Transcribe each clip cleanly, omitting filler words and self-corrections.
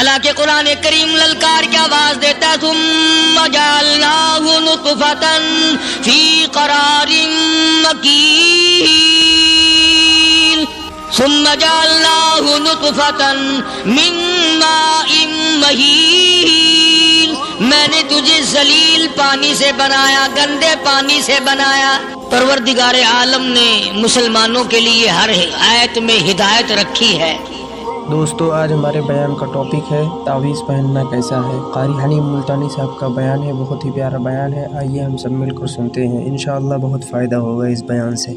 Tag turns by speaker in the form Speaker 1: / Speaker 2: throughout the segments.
Speaker 1: حالانکہ قرآن کریم للکار کی آواز دیتا ہے ثم جعلناہ نطفۃ فی قرار مکین ثم جعلناہ نطفۃ من ماء مہین، میں نے تجھے ذلیل پانی سے بنایا، گندے پانی سے بنایا۔ پروردگار عالم نے مسلمانوں کے لیے ہر آیت میں ہدایت رکھی ہے۔
Speaker 2: دوستو، آج ہمارے بیان کا ٹاپک ہے تعویذ پہننا کیسا ہے۔ قاری حنیم ملتانی صاحب کا بیان ہے، بہت ہی پیارا بیان ہے۔ آئیے ہم سب مل کر سنتے ہیں، انشاءاللہ بہت فائدہ ہوگا اس بیان سے۔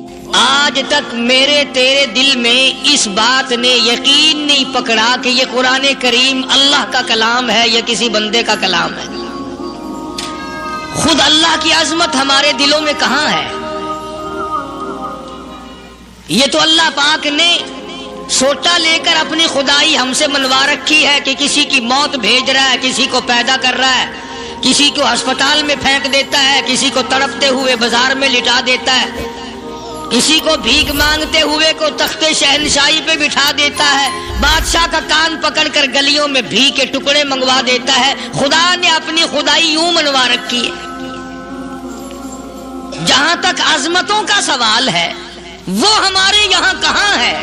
Speaker 1: آج تک میرے تیرے دل میں اس بات نے یقین نہیں پکڑا کہ یہ قرآن کریم اللہ کا کلام ہے یا کسی بندے کا کلام ہے۔ خود اللہ کی عظمت ہمارے دلوں میں کہاں ہے؟ یہ تو اللہ پاک نے سوٹا لے کر اپنی خدائی ہم سے منوا رکھی ہے کہ کسی کی موت بھیج رہا ہے، کسی کو پیدا کر رہا ہے، کسی کو ہسپتال میں پھینک دیتا ہے، کسی کو تڑپتے ہوئے بازار میں لٹا دیتا ہے، کسی کو بھیک مانگتے ہوئے کو تخت شہنشاہی پہ بٹھا دیتا ہے، بادشاہ کا کان پکڑ کر گلیوں میں بھیک کے ٹکڑے منگوا دیتا ہے۔ خدا نے اپنی خدائی یوں منوا رکھی ہے۔ جہاں تک عظمتوں کا سوال ہے وہ ہمارے یہاں کہاں ہے؟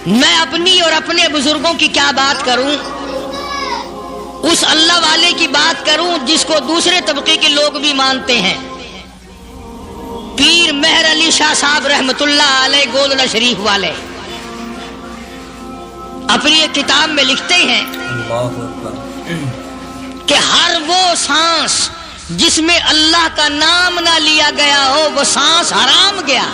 Speaker 1: میں اپنی اور اپنے بزرگوں کی کیا بات کروں، اس اللہ والے کی بات کروں جس کو دوسرے طبقے کے لوگ بھی مانتے ہیں۔ پیر مہر علی شاہ صاحب رحمت اللہ علیہ گولڈا شریف والے اپنی ایک کتاب میں لکھتے ہیں کہ ہر وہ سانس جس میں اللہ کا نام نہ لیا گیا ہو وہ سانس حرام گیا۔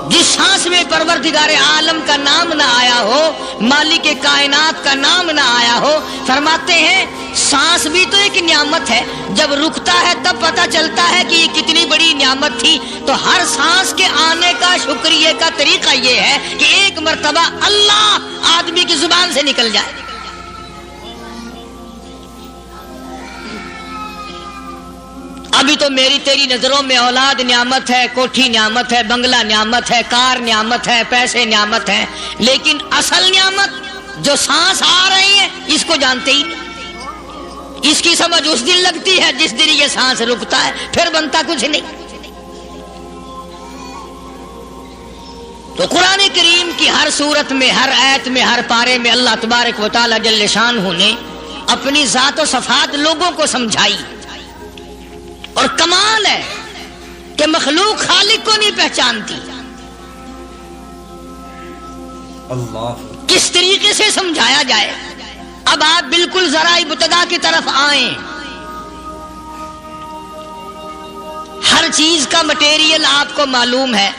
Speaker 1: جس سانس میں پروردگار عالم کا نام نہ آیا ہو، مالک کائنات کا نام نہ آیا ہو، فرماتے ہیں سانس بھی تو ایک نعمت ہے، جب رکتا ہے تب پتہ چلتا ہے کہ یہ کتنی بڑی نعمت تھی۔ تو ہر سانس کے آنے کا شکریہ کا طریقہ یہ ہے کہ ایک مرتبہ اللہ آدمی کی زبان سے نکل جائے۔ ابھی تو میری تیری نظروں میں اولاد نعمت ہے، کوٹھی نعمت ہے، بنگلہ نعمت ہے، کار نعمت ہے، پیسے نعمت ہے، لیکن اصل نعمت جو سانس آ رہی ہے اس کو جانتے ہی نہیں۔ اس کی سمجھ اس دن لگتی ہے جس دن یہ سانس رکتا ہے، پھر بنتا کچھ نہیں۔ تو قرآن کریم کی ہر صورت میں، ہر آیت میں، ہر پارے میں اللہ تبارک و تعالی جل شانہ نے اپنی ذات و صفات لوگوں کو سمجھائی۔ اور کمال ہے کہ مخلوق خالق کو نہیں پہچانتی۔ اللہ کس طریقے سے سمجھایا جائے؟ اب آپ بالکل ذرا ابتدا کی طرف آئیں۔ ہر چیز کا مٹیریل آپ کو معلوم ہے۔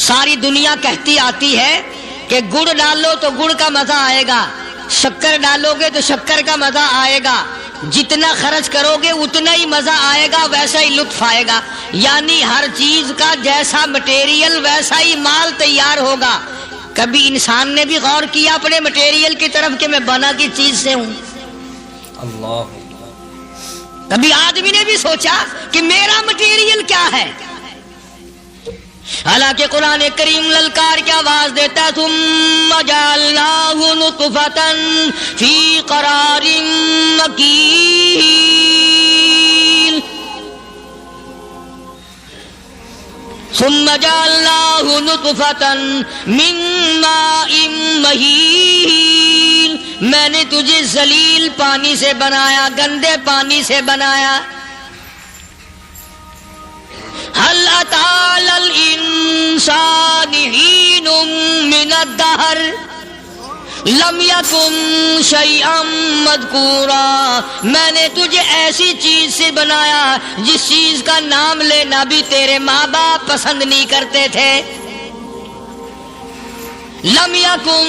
Speaker 1: ساری دنیا کہتی آتی ہے کہ گڑ ڈالو تو گڑ کا مزہ آئے گا، شکر ڈالو گے تو شکر کا مزہ آئے گا، جتنا خرچ کرو گے اتنا ہی مزہ آئے گا، ویسا ہی لطف آئے گا۔ یعنی ہر چیز کا جیسا مٹیریل ویسا ہی مال تیار ہوگا۔ کبھی انسان نے بھی غور کیا اپنے مٹیریل کی طرف کہ میں بنا کی چیز سے ہوں؟ اللہ کبھی آدمی نے بھی سوچا کہ میرا مٹیریل کیا ہے؟ حالانکہ قرآن کریم للکار کی آواز دیتا ہے ثم جعلناہ نطفۃ فی قرار مکین ثم جعلناہ نطفۃ من ماء مہین، میں نے تجھے ذلیل پانی سے بنایا، گندے پانی سے بنایا۔ هل أتى على الإنسان حين من الدهر لم يكن شيئا مذكورا، میں نے تجھے ایسی چیز سے بنایا جس چیز کا نام لینا بھی تیرے ماں باپ پسند نہیں کرتے تھے۔ لم يكن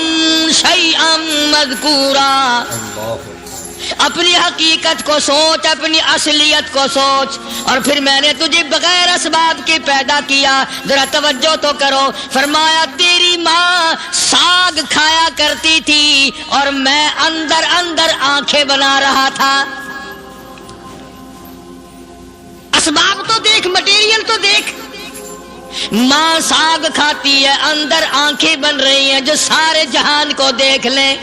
Speaker 1: شيئا مذكورا، اپنی حقیقت کو سوچ، اپنی اصلیت کو سوچ۔ اور پھر میں نے تجھے بغیر اسباب کے پیدا کیا۔ ذرا توجہ تو کرو، فرمایا تیری ماں ساگ کھایا کرتی تھی اور میں اندر اندر آنکھیں بنا رہا تھا۔ اسباب تو دیکھ، مٹیریل تو دیکھ۔ माँ साग खाती है, अंदर आंखें बन रही हैं जो सारे जहान को देख लें।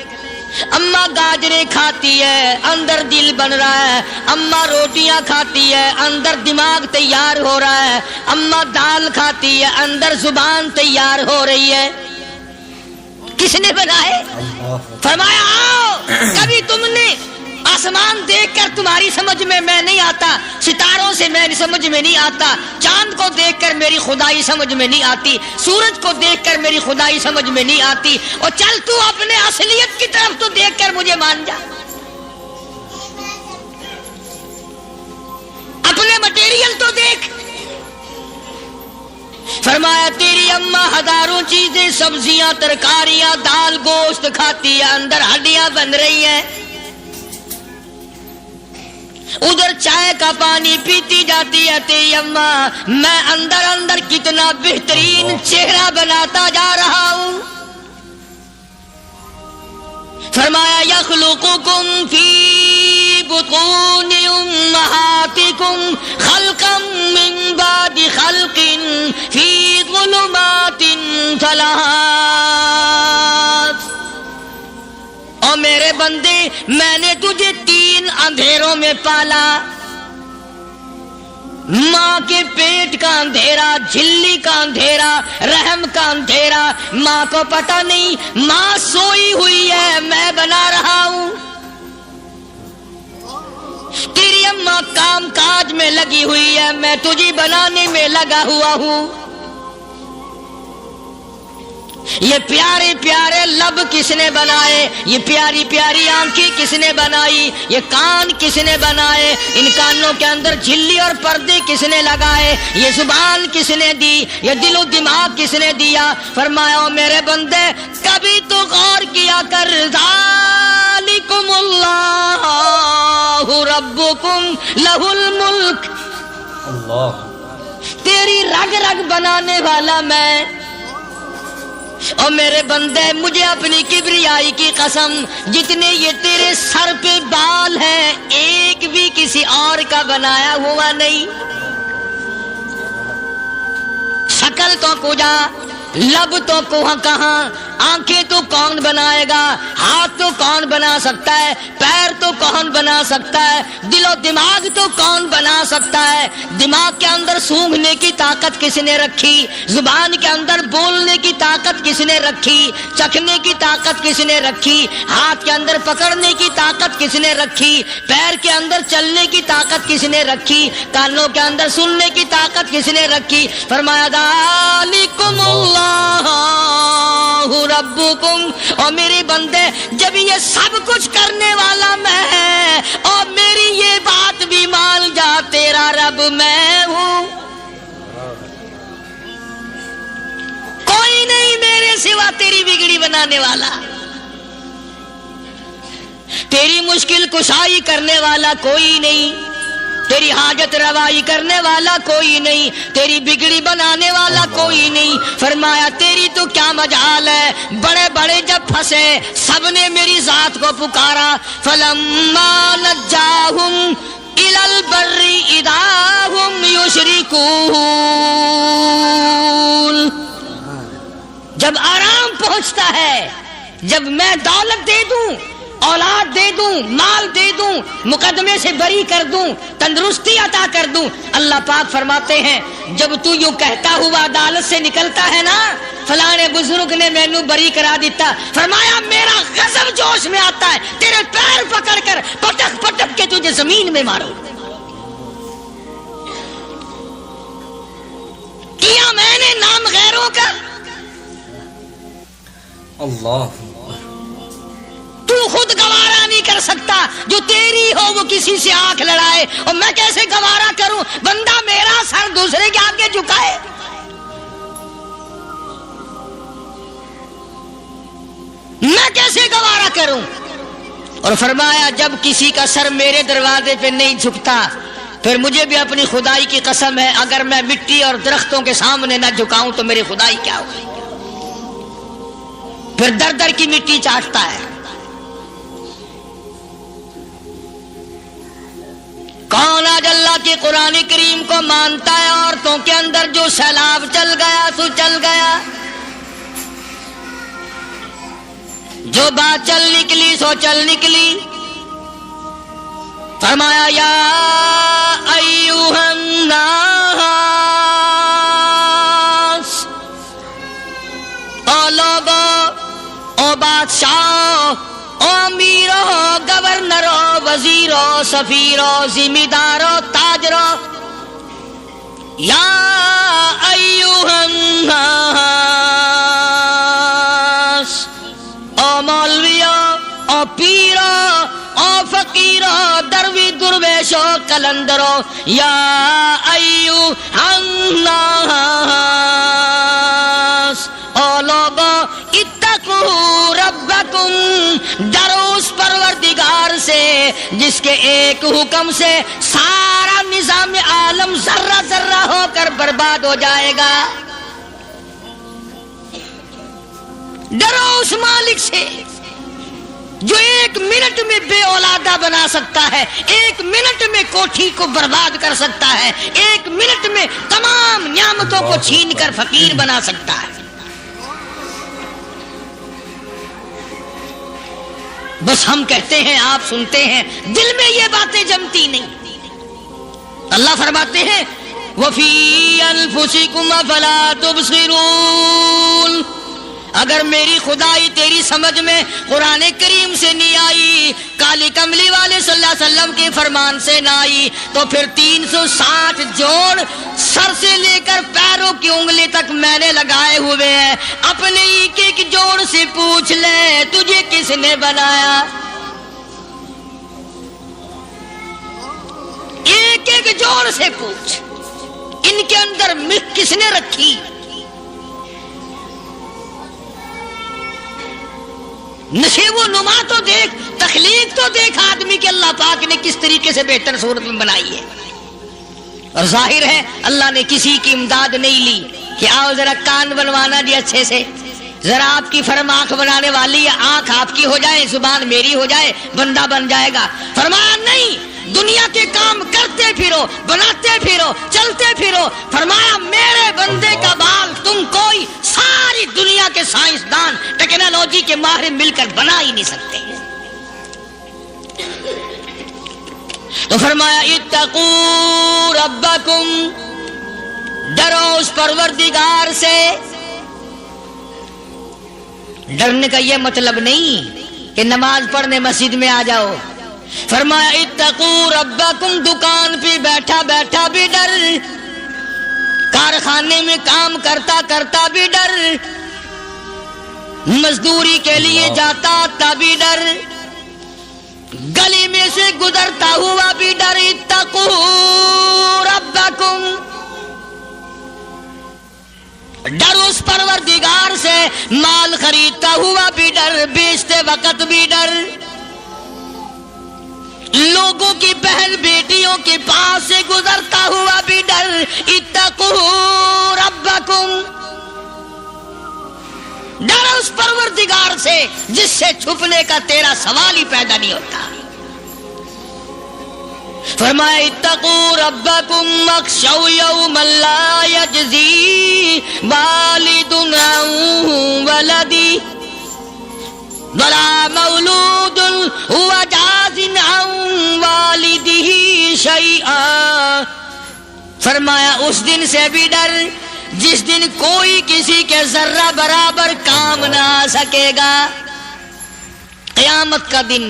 Speaker 1: अम्मा गाजरें खाती है, अंदर दिल बन रहा है। अम्मा रोटियां खाती है, अंदर दिमाग तैयार हो रहा है। अम्मा दाल खाती है, अंदर जुबान तैयार हो रही है। किसने बनाए? फरमाया आओ, कभी तुमने आसमान देखकर तुम्हारी समझ में मैं नहीं आता, सितारों से मैं समझ में नहीं आता, चांद को देखकर मेरी खुदाई समझ में नहीं आती, सूरज को देखकर मेरी खुदाई समझ में नहीं आती। और चल तू अपने असलियत की तरफ तो देखकर मुझे मान जा, अपने मटेरियल तो देख। फरमाया तेरी अम्मा हजारों चीजें, सब्जियां, तरकारियां, दाल, गोश्त खाती है, अंदर हड्डियां बन रही हैं। उधर चाय का पानी पीती जाती है तेरी अम्मा। मैं अंदर अंदर कितना बेहतरीन चेहरा बनाता जा रहा हूं। फरमाया यखलुकुकुम फी बुतूनि उम्महातिकुम खल्कम मिन बादि खल्किन फी ज़ुलुमातिन सलास। और मेरे बंदे, मैंने तुझे 3 अंधेरों में पाला। माँ के पेट का अंधेरा, झिल्ली का अंधेरा, रहम का अंधेरा। माँ को पता नहीं माँ सोई हुई है, मैं बना रहा हूं। तेरी अम्मा काम काज में लगी हुई है, मैं तुझे बनाने में लगा हुआ हूं। ये प्यारे प्यारे लब किसने बनाए? ये प्यारी प्यारी आंखें किसने बनाई? ये कान किसने बनाए? इन कानों के अंदर झिल्ली और पर्दे किसने लगाए? ये जुबान किसने दी? ये दिलो दिमाग किसने दिया? फरमाया मेरे बंदे, कभी तो गौर किया कर। ज़ालिकुमुल्लाहु रब्बुकुम लहुल मुल्क।
Speaker 3: अल्लाह।
Speaker 1: तेरी रग रग बनाने वाला मैं। और मेरे बंदे, मुझे अपनी किबरियाई की कसम, जितने ये तेरे सर पे बाल हैं, एक भी किसी और का बनाया हुआ नहीं। शक्ल तो कुजा, लब तो कहां, आंखें तो कौन बनाएगा? हाथ तो कौन बना सकता है? पैर तो कौन बना सकता है? दिलो दिमाग तो कौन बना सकता है? दिमाग के अंदर सूंघने की ताकत किसने रखी? जुबान के अंदर बोलने की ताकत किसने रखी? चखने की ताकत किसने रखी? हाथ के अंदर पकड़ने की ताकत किसने रखी? पैर के अंदर चलने की ताकत किसने रखी? कानों के अंदर सुनने की ताकत किसने रखी? फरमाया ज़ालिकुमुल्लाहु रब्बुकुम। और मेरे बंदे, जब ये सब कुछ करने वाला मैं, और मेरी ये बात भी मान जा, तेरा रब मैं हूं। कोई नहीं मेरे सिवा तेरी बिगड़ी बनाने वाला, तेरी मुश्किल कुशाई करने वाला कोई नहीं, तेरी हाजत रवाई करने वाला कोई नहीं, तेरी बिगड़ी बनाने वाला कोई नहीं। फरमाया तेरी तो क्या मजाल है, बड़े बड़े जब फंसे सबने मेरी जात को पुकारा। फलम्मा नज्जाहुम इलल बर्री इदाहुम युशरिकून। जब आराम पहुंचता है, जब मैं दौलत दे दूं, औलाद दे दूं, माल दे दूं, मुकदमे से बरी कर दूं, तंदुरुस्ती अता कर दूं, अल्लाह पाक फरमाते हैं जब तू यूं कहता हुआ अदालत से निकलता है ना, फलाने बुजुर्ग ने मैनू बरी करा दिता, फरमाया मेरा गजब जोश में आता है, तेरे पैर पकड़कर पटक पटक के तुझे जमीन में मारो। किया मैंने नाम गैरों का।
Speaker 3: अल्लाह।
Speaker 1: तू खुद गवारा नहीं कर सकता, जो तेरी हो वो किसी से आंख लड़ाए, और मैं कैसे गवारा करूं बंदा मेरा सर दूसरे के आगे झुकाए। मैं कैसे गवारा करूं? और फरमाया जब किसी का सर मेरे दरवाजे पे नहीं झुकता, फिर मुझे भी अपनी खुदाई की कसम है, अगर मैं मिट्टी और दरख्तों के सामने न झुकाऊं तो मेरी खुदाई क्या होगी? फिर दर दर की मिट्टी चाटता है। کون آج اللہ کے قرآن کریم کو مانتا ہے؟ عورتوں کے اندر جو سیلاب چل گیا سو چل گیا، جو بات چل نکلی سو چل نکلی۔ فرمایا یا ایھا الناس، او لوگو، او بادشاہ، او امیرو، گورنرو، وزیرو، سفیرو، ذمہ دارو، تاجرو، یا ایھا الناس، او مولویو، او پیرو، او فقیرو، دروی درویشو، کلندرو، یا ایھا الناس، او لوگو، اتقوا ربکم، ڈرو اس پروردگار سے جس کے ایک حکم سے سارا نظام عالم ذرہ ذرہ ہو کر برباد ہو جائے گا۔ ڈرو اس مالک سے جو ایک منٹ میں بے اولادہ بنا سکتا ہے، ایک منٹ میں کوٹھی کو برباد کر سکتا ہے، ایک منٹ میں تمام نعمتوں کو چھین کر فقیر بنا سکتا ہے۔ بس ہم کہتے ہیں، آپ سنتے ہیں، دل میں یہ باتیں جمتی نہیں۔ اللہ فرماتے ہیں وَفِي أَنفُسِكُمْ أَفَلَا تُبْصِرُونَ، اگر میری خدائی تیری سمجھ میں قرآن کریم سے نہیں آئی، کالی کملی والے صلی اللہ علیہ وسلم کے فرمان سے نہ آئی، تو پھر 360 جوڑ سر سے لے کر پیروں کی انگلی تک میں نے لگائے ہوئے ہیں۔ اپنے ایک ایک جوڑ سے پوچھ لے تجھے کس نے بنایا، ایک ایک جوڑ سے پوچھ، ان کے اندر مکھ کس نے رکھی؟ نشے و نما تو دیکھ، تخلیق تو دیکھ آدمی کے اللہ پاک نے کس طریقے سے بہتر صورت میں بنائی ہے۔ اور ظاہر ہے اللہ نے کسی کی امداد نہیں لی کہ آؤ ذرا کان بنوانا جی اچھے سے، ذرا آپ کی فرم آنکھ بنانے والی ہے، آنکھ آپ کی ہو جائے، زبان میری ہو جائے، بندہ بن جائے گا۔ فرمایا نہیں، دنیا کے کام کرتے پھرو، بناتے پھرو، چلتے پھرو۔ فرمایا میرے بندے کا بال تم کوئی ساری دنیا کے سائنسدان، ٹیکنالوجی کے ماہر مل کر بنا ہی نہیں سکتے۔ تو فرمایا اتقوا ربکم، ڈرو اس پروردگار سے۔ ڈرنے کا یہ مطلب نہیں کہ نماز پڑھنے مسجد میں آ جاؤ۔ فرمایا اتقوا ربکم، دکان پہ بیٹھا بیٹھا بھی ڈر، کارخانے میں کام کرتا کرتا بھی ڈر، مزدوری کے لیے جاتا تبھی ڈر، گلی میں سے گزرتا ہوا بھی ڈر۔ اتقوا ربکم، ڈر اس پروردگار سے، مال خریدتا ہوا بھی ڈر، بیچتے وقت بھی ڈر، لوگوں کی بہن بیٹیوں کے پاس سے گزرتا ہوا بھی ڈر۔ اتقوا ربکم، ڈر اس پروردگار سے جس سے چھپنے کا تیرا سوال ہی پیدا نہیں ہوتا۔ فرمایا اتقوا ربکم واخشوا یوما لا یجزی والد عن ولدی ولا مولود هو جاز عن والده شیئا۔ فرمایا اس دن سے بھی ڈر جس دن کوئی کسی کے ذرہ برابر کام نہ آ سکے گا۔ قیامت کا دن،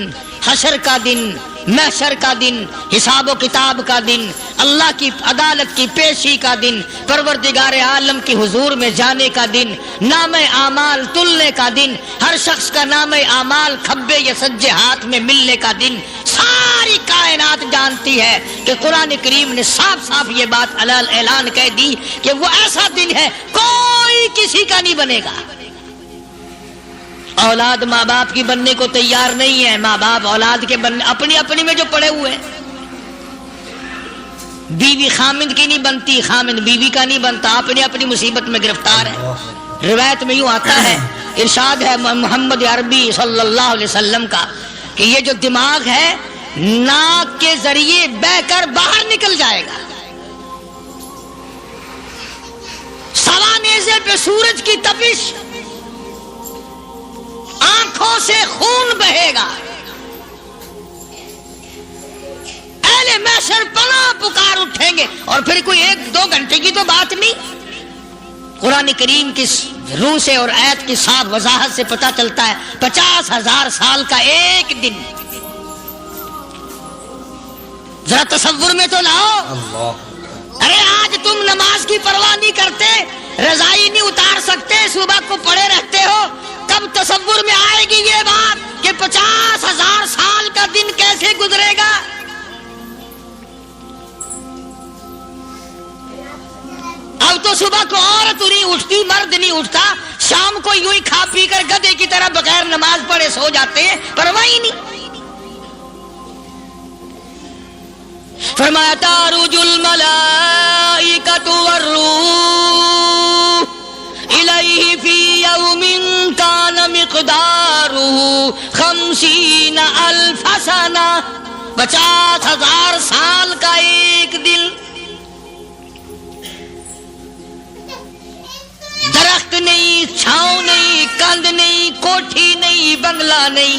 Speaker 1: حشر کا دن، محشر کا دن، حساب و کتاب کا دن، اللہ کی عدالت کی پیشی کا دن، پروردگار عالم کی حضور میں جانے کا دن، نام اعمال تلنے کا دن، ہر شخص کا نام اعمال کھبے یا سجے ہاتھ میں ملنے کا دن۔ ساری کائنات جانتی ہے کہ قرآن کریم نے صاف صاف یہ بات اعلان کہہ دی کہ وہ ایسا دن ہے کوئی کسی کا نہیں بنے گا۔ اولاد ماں باپ کی بننے کو تیار نہیں ہے، ماں باپ اولاد کے بننے اپنی میں جو پڑے ہوئے ہیں۔ بیوی خامند کی نہیں بنتی، خامند بیوی کا نہیں بنتا، اپنی مصیبت میں گرفتار ہے۔ روایت میں یوں آتا ہے، ارشاد ہے محمد عربی صلی اللہ علیہ وسلم کا کہ یہ جو دماغ ہے ناک کے ذریعے بہ کر باہر نکل جائے گا. سوا نیزے پہ سورج کی تپش، آنکھوں سے خون بہے گا. اہل محشر پناہ پکار اٹھیں گے. اور پھر کوئی 1-2 گھنٹے کی تو بات نہیں. قرآن کریم کی روح سے اور آیت کی صاف وضاحت سے پتہ چلتا ہے 50,000 سال کا ایک دن. ذرا تصور میں تو لاؤ.
Speaker 3: اللہ
Speaker 1: ارے آج تم نماز کی پرواہ نہیں کرتے، رضائی نہیں اتار سکتے، صبح کو پڑے رہتے ہو. کب تصور میں آئے گی یہ بات کہ 50,000 سال کا دن کیسے گزرے گا؟ اب تو صبح کو عورت نہیں اٹھتی، مرد نہیں اٹھتا، شام کو یوں ہی کھا پی کر گدھے کی طرح بغیر نماز پڑھے سو جاتے ہیں، پرواہ ہی نہیں. فرمایا تعرج الملائکۃ والروح الیہ فی یوم کان مقدارہ 50,000 سنہ. 50,000 سال کا ایک دن. درخت نہیں، چھاؤں نہیں، کند نہیں، کوٹھی نہیں، بنگلہ نہیں.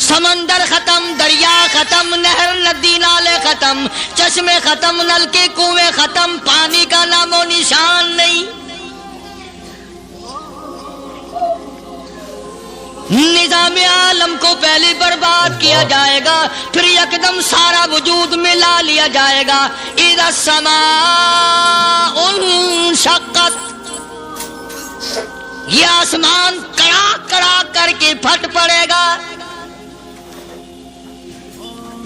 Speaker 1: سمندر ختم، دریا ختم، نہر ندی نالے ختم، چشمے ختم، نلکے کنویں ختم، پانی کا نام و نشان نہیں. نظام عالم کو پہلے برباد کیا جائے گا، پھر یکدم سارا وجود میں لا لیا جائے گا. اذا السماء انشقت، یہ آسمان کڑاک کڑاک کر کے پھٹ پڑے گا.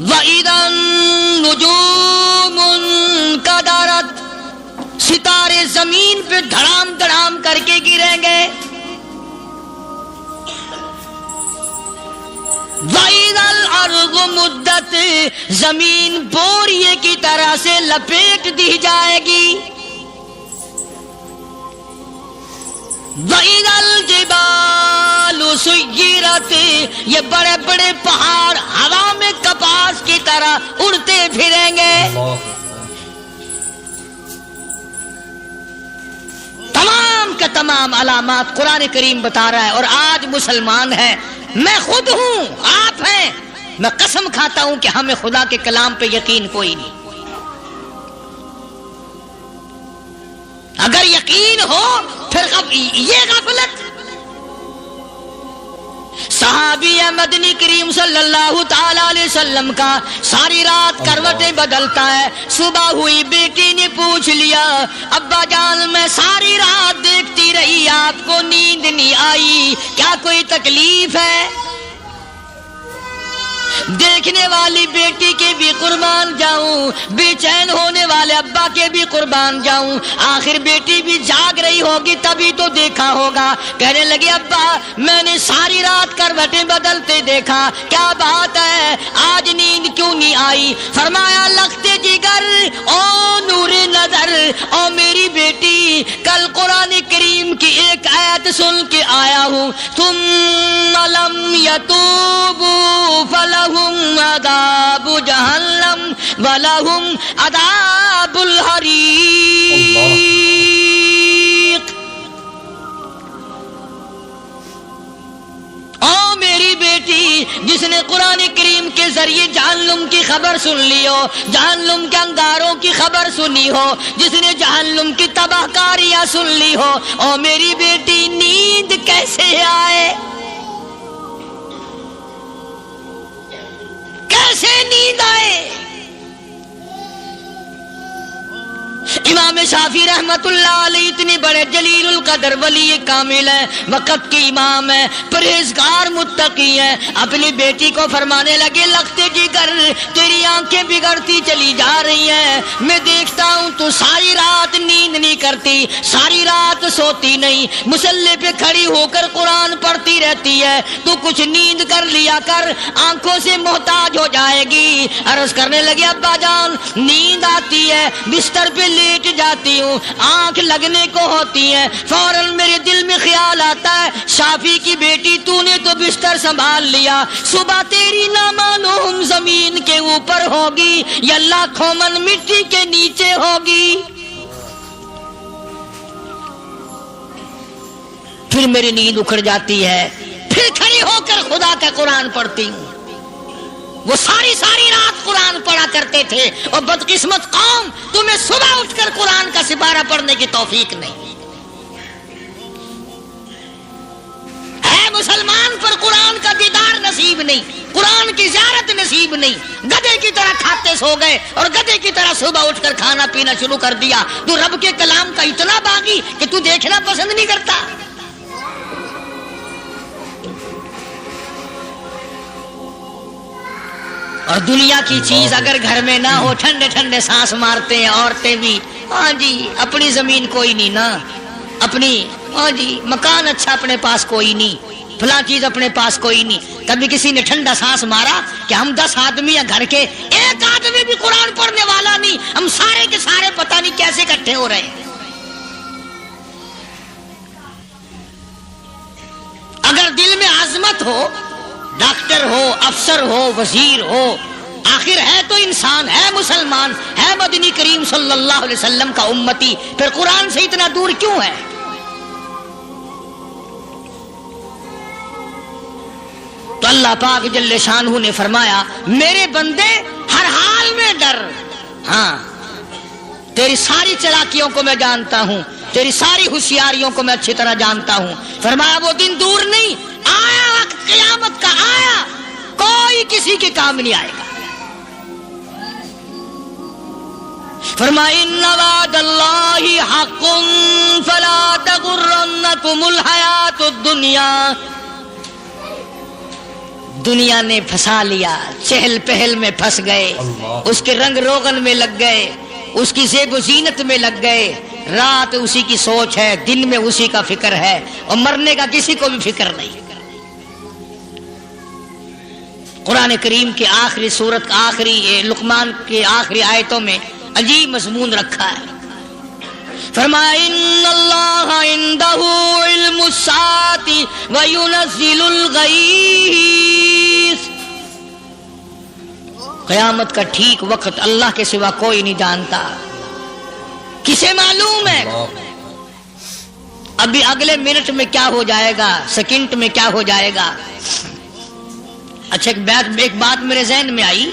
Speaker 1: وَإِذَا النُّجُومُ انْكَدَرَتْ، ستارے زمین پہ دھڑام دھڑام کر کے گریں گے. وَإِذَا الْأَرْضُ مُدَّتْ، زمین بوریے کی طرح سے لپیٹ دی جائے گی. وَإِذَا الْجِبَالُ سُيِّرَتْ، یہ بڑے بڑے پہاڑ ہوا میں کپاس کی طرح اڑتے پھریں گے. تمام کا تمام علامات قرآن کریم بتا رہا ہے. اور آج مسلمان ہے، میں خود ہوں، آپ ہیں، میں قسم کھاتا ہوں کہ ہمیں خدا کے کلام پہ یقین کوئی نہیں. اگر یقین ہو پھر یہ غفلت. صحابی مدنی کریم صلی اللہ تعالی علیہ وسلم کا ساری رات کروٹیں بدلتا ہے. صبح ہوئی بیٹی نے پوچھ لیا، ابا جان میں ساری رات دیکھتی رہی، آپ کو نیند نہیں آئی، کیا کوئی تکلیف ہے؟ دیکھنے والی بیٹی کے بھی قربان جاؤں، بے چین ہونے والے ابا کے بھی قربان جاؤں. آخر بیٹی بھی جاگ رہی ہوگی تبھی تو دیکھا ہوگا. کہنے لگے ابا میں نے ساری رات کروٹیں بدلتے دیکھا، کیا بات ہے، آج نیند کیوں نہیں آئی؟ فرمایا لختے جگر او نور نظر، او میری بیٹی کل قرآن کریم کی ایک آیت سن کے آیا ہوں، ثم لم یتوبوا فلہم عذاب جہنم ولہم عذاب الحریق. او میری بیٹی جس نے قرآن کریم کے ذریعے جہنم کی خبر سن لی ہو، جہنم کے انگاروں کی خبر سنی ہو، جس نے جہنم کی تباہ کاریاں سن لی ہو، او میری بیٹی نیند کیسے آئے؟ کیسے نیند آئے؟ امام شافعی رحمت اللہ علیہ اتنے بڑے جلیل القدر ولی کامل ہیں، وقت کے امام ہیں، پرہیزگار متقی ہیں. اپنی بیٹی کو فرمانے لگے لختے جگر تیری آنکھیں بگڑتی چلی جا رہی ہیں، میں دیکھتا ہوں تو ساری رات نیند نہیں کرتی، ساری رات سوتی نہیں، مصلی پہ کھڑی ہو کر قرآن پڑھتی رہتی ہے، تو کچھ نیند کر لیا کر، آنکھوں سے محتاج ہو جائے گی. عرض کرنے لگے ابا جان نیند آتی ہے، بستر پہ لیٹ جاتی ہوں، آنکھ لگنے کو ہوتی ہے، فوراً میرے دل میں خیال آتا ہے شافی کی بیٹی تو نے تو तो बिस्तर संभाल लिया, सुबह तेरी ना मालूम जमीन के ऊपर होगी या लाखों मन मिट्टी के नीचे होगी। फिर मेरी नींद उखड़ जाती है, फिर खड़ी होकर खुदा का कुरान पढ़ती हूँ। वो सारी सारी रात कुरान पढ़ा करते थे, और बदकिस्मत कौम, तुम्हें सुबह उठकर कुरान का सिपारा पढ़ने की तौफीक नहीं है। मुसलमान पर कुरान का दीदार नसीब नहीं, कुरान की ज़ियारत नसीब नहीं। गधे की तरह खाते सो गए और गधे की तरह सुबह उठकर खाना पीना शुरू कर दिया। तू रब के कलाम का इतना बागी कि तू देखना पसंद नहीं करता। और दुनिया की चीज अगर घर में ना हो, ठंडे ठंडे सांस मारते हैं औरतें भी। हाँ जी, अपनी जमीन कोई नहीं ना, अपनी हाँ जी मकान अच्छा अपने पास कोई नहीं, फला चीज अपने पास कोई नहीं। कभी किसी ने ठंडा सांस मारा कि हम 10 आदमी या घर के एक आदमी भी कुरान पढ़ने वाला नहीं, हम सारे के सारे पता नहीं कैसे इकट्ठे हो रहे हैं। अगर दिल में आजमत हो, डॉक्टर हो, अफसर हो, वजीर हो, आखिर है तो इंसान, है मुसलमान, है मदनी करीम सल्लल्लाहु अलैहि वसल्लम का उम्मती, फिर कुरान से इतना दूर क्यों है? तो अल्लाह पाक जल्ले शानहू ने फरमाया, मेरे बंदे हर हाल में डर। हाँ, तेरी सारी चालाकियों को मैं जानता हूं, तेरी सारी होशियारियों को मैं अच्छी तरह जानता हूं। फरमाया वो दिन दूर नहीं, आया वक्त क़यामत का आया, कोई किसी के काम नहीं आएगा। फरमाया इन्ना वादल्लाहि हक़्क़ुन फला तग़ुर्रन्नकुमुल हयातुद दुनिया। दुनिया ने फंसा लिया, चहल पहल में फंस गए, उसके रंग रोगन में लग गए, उसकी ज़ेब ज़ीनत में लग गए। रात उसी की सोच है, दिन में उसी का फिक्र है, और मरने का किसी को भी फिक्र नहीं। कुरान करीम की आखिरी सूरत, आखिरी लुकमान के आखिरी आयतों में अजीब मज़मून रखा है। फरमाया इन्नल्लाह इंदहु इल्मुस्साअति व युनज़्ज़िलुल गईस। क़यामत का ठीक वक्त अल्लाह के सिवा कोई नहीं जानता। किसे मालूम है अभी अगले मिनट में क्या हो जाएगा, सेकंड में क्या हो जाएगा? अच्छा, एक बात मेरे ज़हन में आई।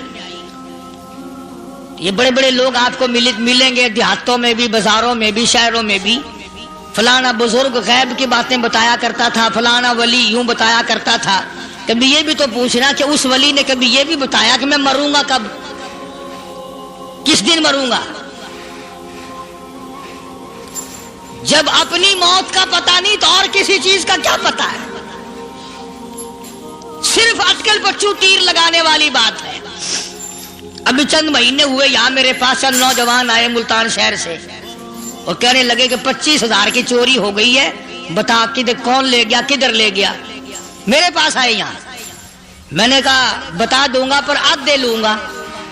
Speaker 1: ये बड़े बड़े लोग आपको मिलेंगे देहातों में भी, बाजारों में भी, शहरों में भी। फलाना बुजुर्ग गैब की बातें बताया करता था, फलाना वली यूं बताया करता था। कभी ये भी तो पूछना कि उस वली ने कभी ये भी बताया कि मैं मरूंगा कब, किस दिन मरूंगा? जब अपनी मौत का पता नहीं तो और किसी चीज का क्या पता है? सिर्फ अटकल पच्चू तीर लगाने वाली बात है। अभी चंद महीने हुए यहां मेरे पास चंद नौजवान आए मुल्तान शहर से और कहने लगे कि 25,000 की चोरी हो गई है, बता किधर, कौन ले गया, किधर ले गया। मेरे पास आए यहाँ, मैंने कहा बता दूंगा पर आधे लूंगा।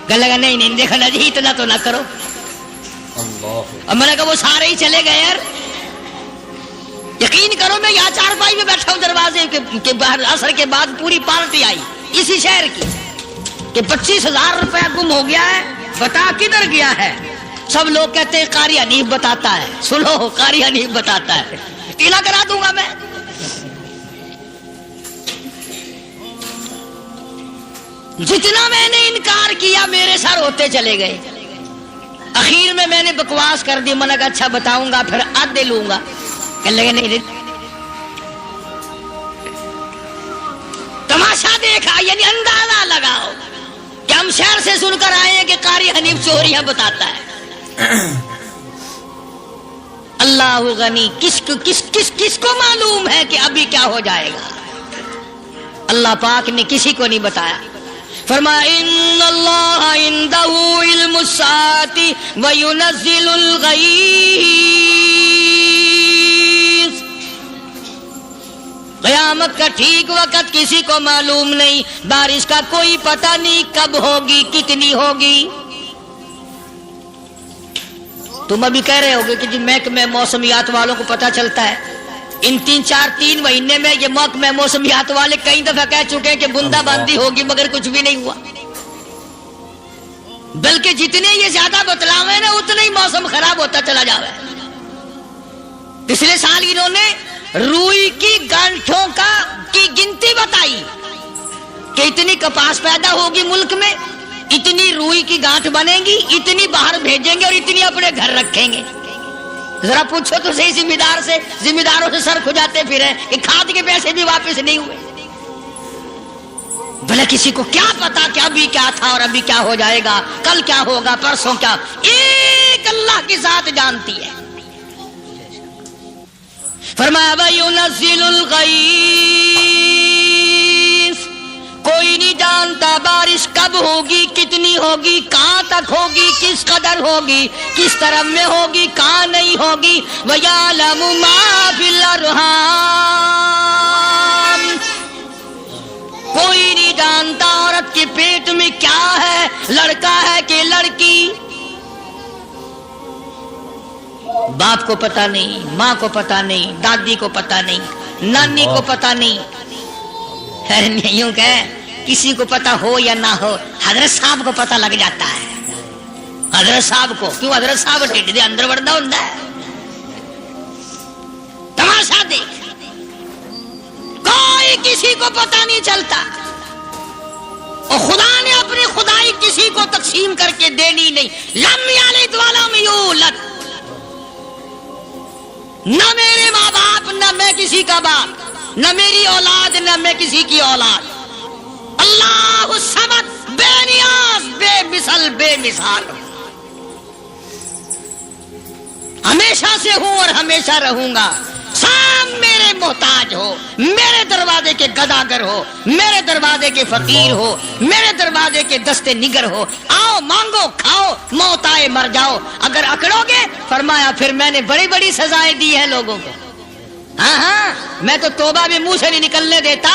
Speaker 1: कहने लगा नहीं नहीं देखा ना जी, इतना तो ना करो। और मैंने कहा वो सारे ही चले गए यार, यकीन करो मैं यहाँ चारपाई में बैठा हूँ दरवाजे के बाहर। असर के बाद पूरी पार्टी आई इसी शहर की कि 25,000 रुपया गुम हो गया है, बता किधर गया है। सब लोग कहते हैं कारी हनीफ बताता है। सुनो, कारी हनीफ बताता है, टीला करा दूंगा मैं। जितना मैंने इनकार किया मेरे सर होते चले गए। आखिर में मैंने बकवास कर दी, मैंने कहा अच्छा बताऊंगा फिर आधे लूंगा। कहने लगे नहीं, तमाशा देखा, यानी अंदाजा लगाओ कि हम शहर से सुनकर आए हैं कि कारी हनीफ चोरियां बताता है। अल्लाह गनी, किसको मालूम है कि अभी क्या हो जाएगा? अल्लाह पाक ने किसी को नहीं बताया। फरमाया इन्नल्लाह इंदहु इल्मुस्साअति व युनज़्ज़िलुल गईस। क़यामत का ठीक वक़्त किसी को मालूम नहीं, बारिश का कोई पता नहीं कब होगी, कितनी होगी। तुम अभी कह रहे होगे कि जी महकमे मौसमियात वालों को पता चलता है। इन 3 महीने में ये महकमे मौसमियात वाले कई दफा कह चुके हैं कि बूंदाबांदी होगी, मगर कुछ भी नहीं हुआ। बल्कि जितने ये ज्यादा बतलावे ना उतना ही मौसम खराब होता चला जावे। पिछले साल इन्होंने रुई की गांठों की गिनती बताई कि इतनी कपास पैदा होगी मुल्क में, इतनी रुई की गांठ बनेगी, इतनी बाहर भेजेंगे और इतनी अपने घर रखेंगे। जरा पूछो तो सही जिम्मेदारों से सर खुजाते फिरे कि खाद के पैसे भी वापस नहीं हुए। भले किसी को क्या पता कि अभी क्या था और अभी क्या हो जाएगा, कल क्या होगा, परसों क्या, एक अल्लाह की जात जानती है। फरमाया वयुनज़्ज़िलुल गईस, कोई नहीं जानता बारिश कब होगी, कितनी होगी, कहां तक होगी, किस कदर होगी, किस तरफ में होगी, कहां नहीं होगी। वयअलमु मा फिल अरहाम, कोई नहीं जानता औरत के पेट में क्या है, लड़का है कि लड़की। बाप को पता नहीं, माँ को पता नहीं, दादी को पता नहीं, नानी को पता नहीं। यूं कह किसी को पता हो या ना हो, हजरत साहब को पता लग जाता है। हजरत साहब को क्यों, हजरत साहब टिड्ड दे अंदर वड़दा हुंदा है। तमाशा देख, कोई किसी को पता नहीं चलता और खुदा ने अपनी खुदाई किसी को तकसीम करके देनी नहीं। लम यलिद वलम यूलद, न मेरे माँ बाप, न मैं किसी का बाप, न मेरी औलाद, न मैं किसी की औलाद। अल्लाहु समद, बेनियाज, बेमिसल, बेमिसाल, हमेशा से हूं और हमेशा रहूंगा। सब मेरे मोहताज हो, मेरे दरवाजे के गदागर हो, मेरे दरवाजे के फकीर हो, मेरे दरवाजे के दस्ते निगर हो। आओ मांगो खाओ, मौत आए मर जाओ। अगर अकड़ोगे, फरमाया फिर मैंने बड़ी बड़ी सजाएं दी हैं लोगों को। हाँ, मैं तो तौबा भी मुंह से नहीं निकलने देता,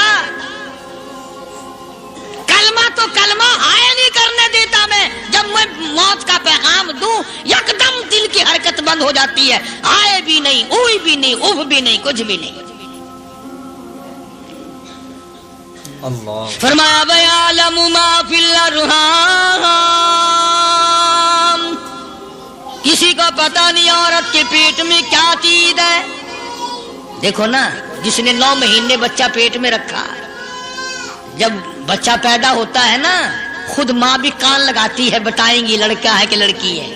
Speaker 1: कलमा हाय नहीं करने देता मैं। जब मैं मौत का पैगाम दूं, यकदम दिल की हरकत बंद हो जाती है। आए भी नहीं, उई भी नहीं, उफ भी नहीं, कुछ भी नहीं।
Speaker 3: अल्लाह
Speaker 1: फरमाया वयअलमु मा फिल अरहाम, किसी को पता नहीं औरत के पेट में क्या चीज है। देखो ना, जिसने 9 महीने बच्चा पेट में रखा, जब बच्चा पैदा होता है ना, खुद माँ भी कान लगाती है, बताएंगी लड़का है कि लड़की है।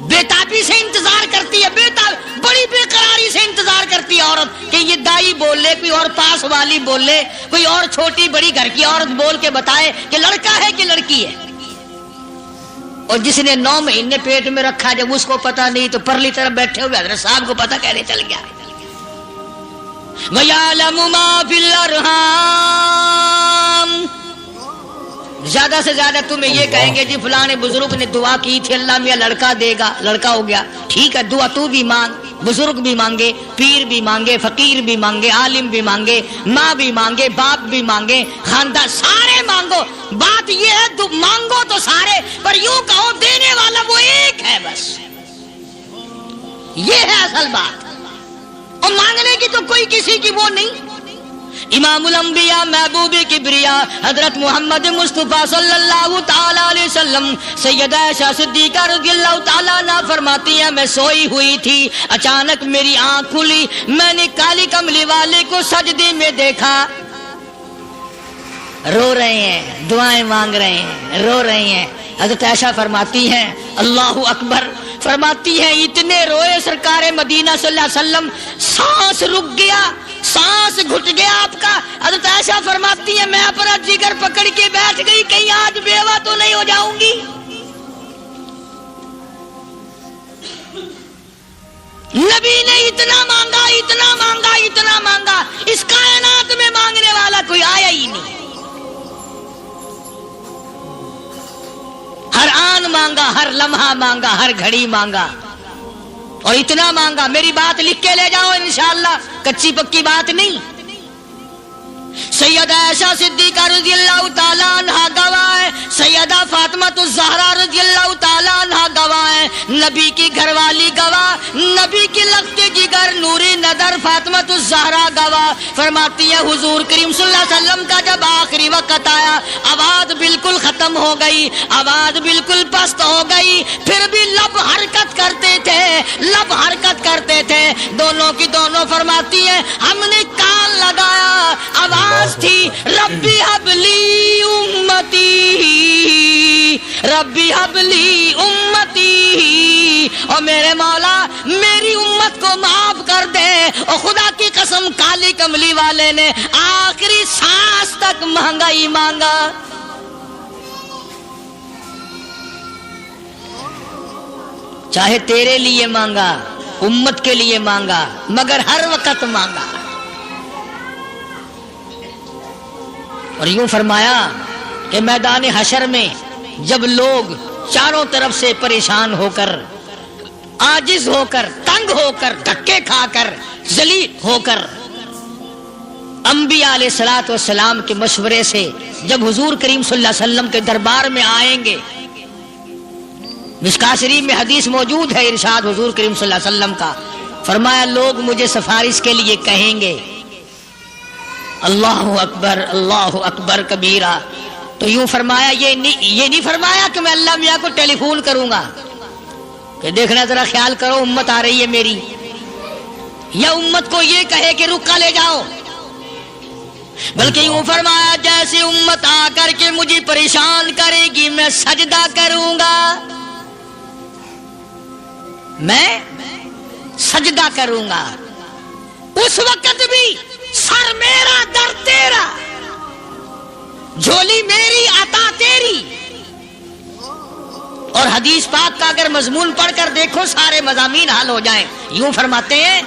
Speaker 1: बेताबी से इंतजार करती है, बड़ी बेकरारी से इंतजार करती है औरत कि ये दाई बोले, कोई और पास वाली बोले, कोई और छोटी बड़ी घर की औरत बोल के बताए कि लड़का है कि लड़की है। और जिसने 9 महीने पेट में रखा, जब उसको पता नहीं तो परली तरफ बैठे हुए हजरत साहब को पता कैसे चल गया। वयअलमु मा फिल अरहाम, ज्यादा से ज्यादा तुम्हें ये कहेंगे जी फलाने बुजुर्ग ने दुआ की थी, अल्लाह मियां लड़का देगा, लड़का हो गया। ठीक है, दुआ तू भी मांग, बुजुर्ग भी मांगे, पीर भी मांगे, फकीर भी मांगे, आलिम भी मांगे, माँ भी मांगे, बाप भी मांगे, खानदान सारे मांगो। बात ये है मांगो तो सारे, पर यूं कहो देने वाला वो एक है बस। ये है असल बात, और मांगने की तो कोई किसी की वो नहीं। इमामुल अंबिया महबूब किबरिया हजरत मोहम्मद मुस्तफा सल्लल्लाहु ताला अलैहि वसल्लम सैयदा आयशा सिद्दीका रज़ियल्लाहु ताला अन्हा फरमाती है, मैं सोई हुई थी, अचानक मेरी आंख खुली, मैंने काली कमली वाले को सजदे में देखा। रो रहे हैं, दुआएं मांग रहे हैं, रो रहे हैं। हजरत आयशा फरमाती हैं अल्लाहु अकबर, फरमाती है इतने रोए सरकार मदीना सल्लल्लाहु अलैहि वसल्लम, सांस रुक गया, सांस घुट गया आपका। हज़रत आयशा फरमाती है मैं अपना जिगर पकड़ के बैठ गई, कहीं आज बेवा तो नहीं हो जाऊंगी। नबी ने इतना मांगा, इतना मांगा, इतना मांगा, इस कायनात में मांगने वाला कोई आया ही नहीं। हर आन मांगा, हर लम्हा मांगा, हर घड़ी मांगा, और इतना मांगा। मेरी बात लिख के ले जाओ इंशाअल्लाह, कच्ची पक्की बात नहीं। सैयदा आयशा सिद्दीका रज़ियल्लाहु ताला अन्हा गवाह है, सैयदा फातिमा ज़हरा रज़ियल्लाहु ताला अन्हा गवाह है, नबी की घरवाली गवाह, नबी की लगते जिगर नूरी नदर फातिमा ज़हरा गवाह। फरमाती है हुजूर करीम सल्लल्लाहु अलैहि वसल्लम का जब आखिरी वक्त आया, आवाज बिल्कुल खत्म हो गई, आवाज बिल्कुल पस्त हो गई, फिर भी लब हरकत करते थे, लब हरकत करते थे, दोनों की दोनों। फरमाती है हमने कान लगाया, आवाज थी रब्बी हबली उम्मती, रब्बी हबली उम्मती, और मेरे मौला मेरी उम्मत को माफ कर दे। और खुदा की कसम काली कमली वाले ने आखिरी सांस तक महंगाई मांगा। चाहे तेरे लिए मांगा, उम्मत के लिए मांगा, मगर हर वक्त मांगा। और यूं फरमाया कि मैदान हशर में जब लोग चारों तरफ से परेशान होकर, आजिज होकर, तंग होकर, धक्के खाकर, जलील होकर, अंबिया अलैहिस्सलातु वस्सलाम के मशवरे से जब हुजूर करीम सल्लल्लाहु अलैहि वसल्लम के दरबार में आएंगे, मिशकात शरीफ में हदीस मौजूद है, इरशाद हुजूर करीम सल्लल्लाहु अलैहि वसल्लम का, फरमाया लोग मुझे सिफारिश के लिए कहेंगे अल्लाहु अकबर कबीरा। तो यूं फरमाया, ये नहीं फरमाया कि मैं अल्लाह मियाँ को टेलीफोन करूंगा कि देखना जरा ख्याल करो उम्मत आ रही है मेरी, या उम्मत को ये कहे कि रुका ले जाओ, बल्कि यूं फरमाया जैसे उम्मत आकर के मुझे परेशान करेगी मैं सजदा करूंगा, मैं सजदा करूंगा। उस वक्त भी सर मेरा दर तेरा, झोली मेरी अता तेरी। और हदीस पाक का अगर मजमून पढ़कर देखो सारे मजामीन हल हो जाएं। यूं फरमाते हैं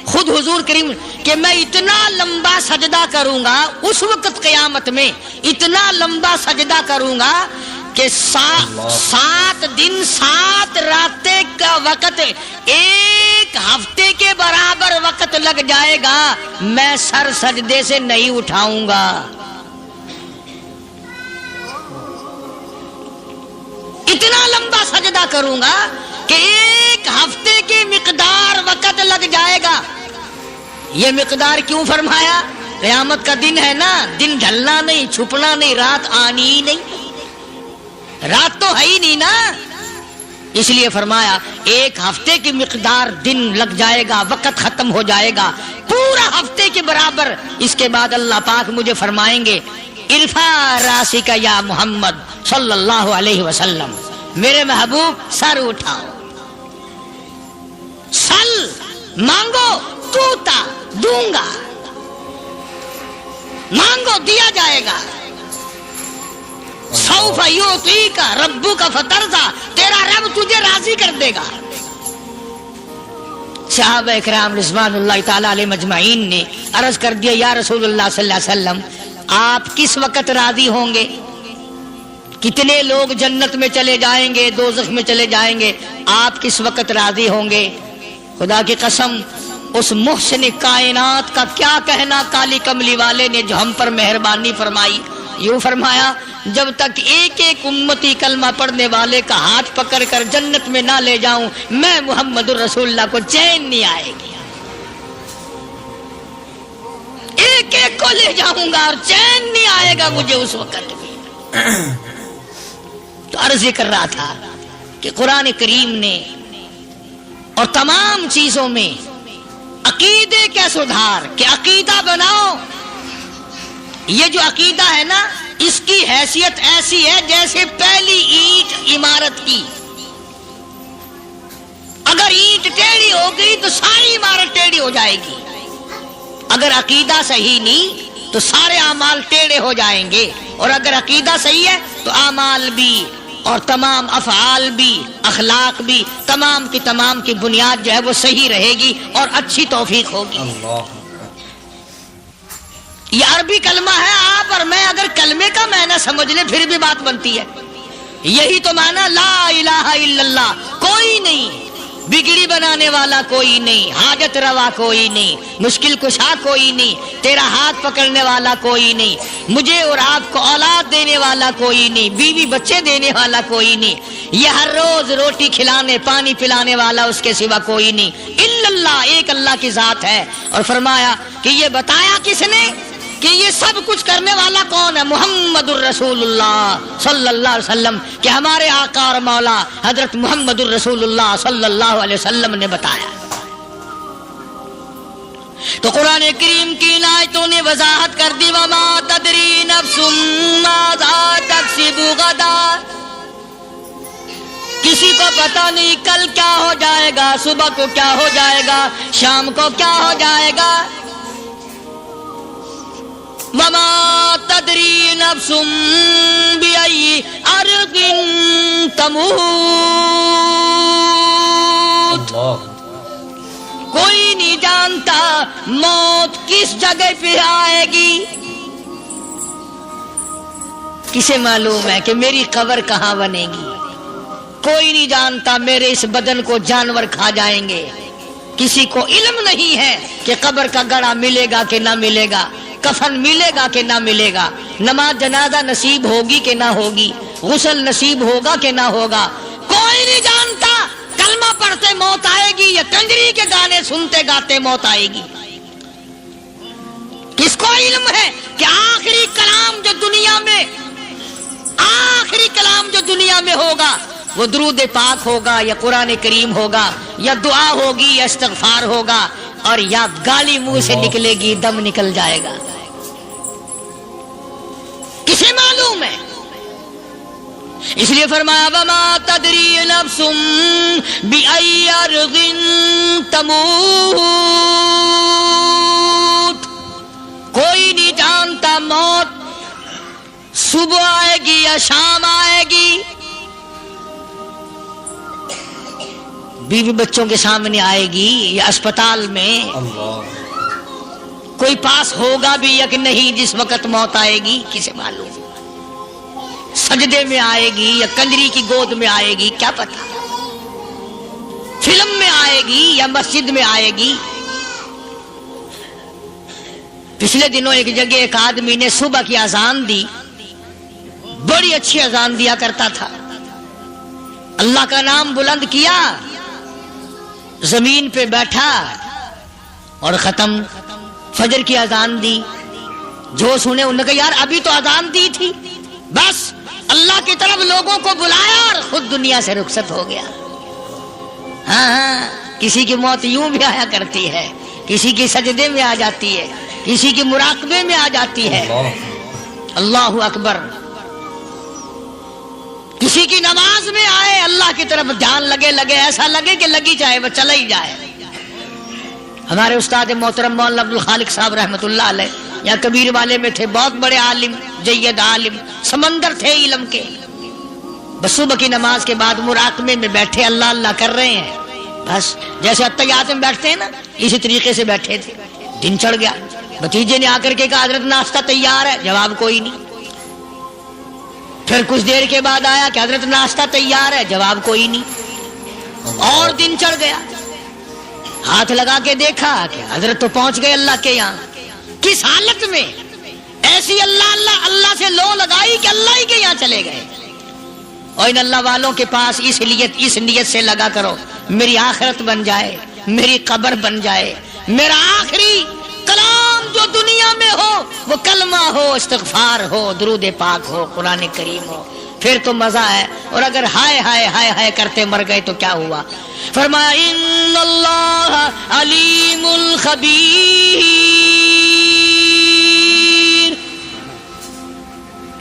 Speaker 1: खुद हुजूर करीम कि मैं इतना लंबा सजदा करूंगा, उस वक्त क़यामत में इतना लंबा सजदा करूंगा कि 7 दिन 7 रातें का वक्त एक हफ्ते के बराबर वक्त लग जाएगा, मैं सर सजदे से नहीं उठाऊंगा। इतना लंबा सजदा करूंगा कि एक हफ्ते की मिकदार वक्त लग जाएगा। ये मिकदार क्यों फरमाया? क़यामत का दिन है ना, दिन ढलना नहीं, छुपना नहीं, रात आनी ही नहीं, रात तो है ही नहीं ना, इसलिए फरमाया एक हफ्ते की मिकदार दिन लग जाएगा, वक्त खत्म हो जाएगा, पूरा हफ्ते के बराबर। इसके बाद अल्लाह पाक मुझे फरमाएंगे इरफा रासिका या मोहम्मद सल्लल्लाहु अलैहि वसल्लम, मेरे महबूब सर उठाओ, सल मांगो तूता दूंगा, मांगो दिया जाएगा। सौफ युतीका रब्बुका फतरदा, तेरा रब तुझे राजी कर देगा। सहाबा इकराम रिज़वानुल्लाह ताला अलैहिम अजमाइन ने अर्ज कर दिया या रसूलुल्लाह सल्लल्लाहु अलैहि वसल्लम, आप किस वक्त राजी होंगे? कितने लोग जन्नत में चले जाएंगे, दोज़ख में चले जाएंगे, आप किस वक्त राजी होंगे? खुदा की कसम उस मुहसिन कायनात का क्या कहना काली कमली वाले ने जो हम पर मेहरबानी फरमाई। यूं फरमाया जब तक एक एक उम्मती कलमा पढ़ने वाले का हाथ पकड़ कर जन्नत में ना ले जाऊं, मैं मुहम्मदुर रसूलुल्लाह को चैन नहीं आएगी। एक एक को ले जाऊंगा और चैन नहीं आएगा मुझे उस वक्त भी। तो अर्ज कर रहा था कि कुरान करीम ने और तमाम चीजों में अकीदे का सुधार, कि अकीदा बनाओ। ये जो अकीदा है ना, इसकी हैसियत ऐसी है जैसे पहली ईंट इमारत की। अगर ईंट टेढ़ी हो गई तो सारी इमारत टेढ़ी हो जाएगी। अगर अकीदा सही नहीं तो सारे अमाल टेढ़े हो जाएंगे, और अगर अकीदा सही है तो अमाल भी और तमाम अफ़आल भी, अखलाक भी, तमाम की बुनियाद जो है वो सही रहेगी और अच्छी तौफीक होगी। ये अरबी कलमा है, आप और मैं अगर कलमे का माना समझ ले फिर भी बात बनती है। यही तो माना ला इलाहा इल्लल्लाह, कोई नहीं बिगड़ी बनाने वाला कोई नहीं, हाजत रवा कोई नहीं, मुश्किल कुशा कोई नहीं, तेरा हाथ पकड़ने वाला कोई नहीं, मुझे और आपको औलाद देने वाला कोई नहीं, बीवी बच्चे देने वाला कोई नहीं, ये हर रोज रोटी खिलाने पानी पिलाने वाला उसके सिवा कोई नहीं, इल्लल्लाह, एक अल्लाह की जात है। और फरमाया कि ये बताया किसने कि ये सब कुछ करने वाला कौन है? मुहम्मदुर रसूलुल्लाह सल्लल्लाहु अलैहि वसल्लम, कि हमारे आका और मौला हजरत मुहम्मदुर रसूलुल्लाह सल्लल्लाहु अलैहि वसल्लम ने बताया। तो कुरान करीम की आयतों ने वजाहत कर दी, वमा तदरी नफ्सुम माज़ा तक्सिबु गदा, किसी को पता नहीं कल क्या हो जाएगा, सुबह को क्या हो जाएगा, शाम को क्या हो जाएगा। वमा तदरी नफ्सुम बिअय्यि अर्दिन तमूत, कोई नहीं जानता मौत किस जगह पे आएगी। किसे मालूम है कि मेरी कब्र कहाँ बनेगी? कोई नहीं जानता मेरे इस बदन को जानवर खा जाएंगे। किसी को इल्म नहीं है कि कब्र का गड़ा मिलेगा कि ना मिलेगा, कफन मिलेगा कि ना मिलेगा, नमाज जनाजा नसीब होगी कि ना होगी, गुस्ल नसीब होगा कि ना होगा, कोई नहीं जानता। कलमा पढ़ते मौत आएगी या कंजरी के गाने सुनते गाते मौत आएगी। किसको इल्म है कि आखिरी कलाम जो दुनिया में होगा वो दुरूद पाक होगा या कुरान करीम होगा या दुआ होगी या इस्तिग़फ़ार होगा, और या गाली मुंह से निकलेगी, दम निकल जाएगा। किसे मालूम है? इसलिए फरमाया वमा तदरी नफ्सुम बिअय्यि अर्दिन तमूत, कोई नहीं जानता मौत सुबह आएगी या शाम आएगी, बीवी बच्चों के सामने आएगी या अस्पताल में। कोई पास होगा भी या कि नहीं जिस वक्त मौत आएगी, किसे मालूम? सजदे में आएगी या कंजरी की गोद में आएगी, क्या पता? फिल्म में आएगी या मस्जिद में आएगी। पिछले दिनों एक जगह एक आदमी ने सुबह की अजान दी, बड़ी अच्छी अजान दिया करता था, अल्लाह का नाम बुलंद किया, जमीन पे बैठा और खत्म। फजर की अजान दी, जो सुने उन्होंने कहा यार अभी तो अजान दी थी, बस अल्लाह की तरफ लोगों को बुलाया और खुद दुनिया से रुखसत हो गया। हाँ, किसी की मौत यूं भी आया करती है, किसी की सजदे में आ जाती है, किसी की मुराकबे में आ जाती है। अल्लाहु अकबर। किसी की नमाज में आए, अल्लाह की तरफ ध्यान लगे, ऐसा लगे कि लगी जाए, वो चला ही जाए। हमारे उस्ताद मोहतरम मौलाना अब्दुल खालिक साहब रहमतुल्लाह अलैह यहाँ कबीर वाले में थे, बहुत बड़े आलिम, जय्यद आलिम, समंदर थे इल्म के। बस सुबह की नमाज के बाद मुराकबे में बैठे, अल्लाह अल्लाह कर रहे हैं, बस जैसे अत्तहियात में बैठते हैं ना, इसी तरीके से बैठे थे। दिन चढ़ गया, भतीजे ने आकर के कहा हजरत नाश्ता तैयार है, जवाब कोई नहीं। फिर कुछ देर के बाद आया कि हजरत नाश्ता तैयार है, जवाब कोई नहीं। और दिन चढ़ गया, हाथ लगा के देखा कि हजरत तो पहुंच गए अल्लाह के यहाँ। किस हालत में? ऐसी अल्लाह अल्लाह अल्लाह से लो लगाई कि अल्लाह ही के यहाँ चले गए। और इन अल्लाह वालों के पास इस नियत से लगा करो, मेरी आखिरत बन जाए, मेरी कब्र बन जाए, मेरा आखिरी कलाम जो दुनिया में हो वो कलमा हो, इस्तिग़फ़ार हो, दुरूद पाक हो, कुरान करीम हो, फिर तो मजा है। और अगर हाय हाय हाय हाय करते मर गए तो क्या हुआ? फरमाया इन्नल्लाह अलीमुल खबीर,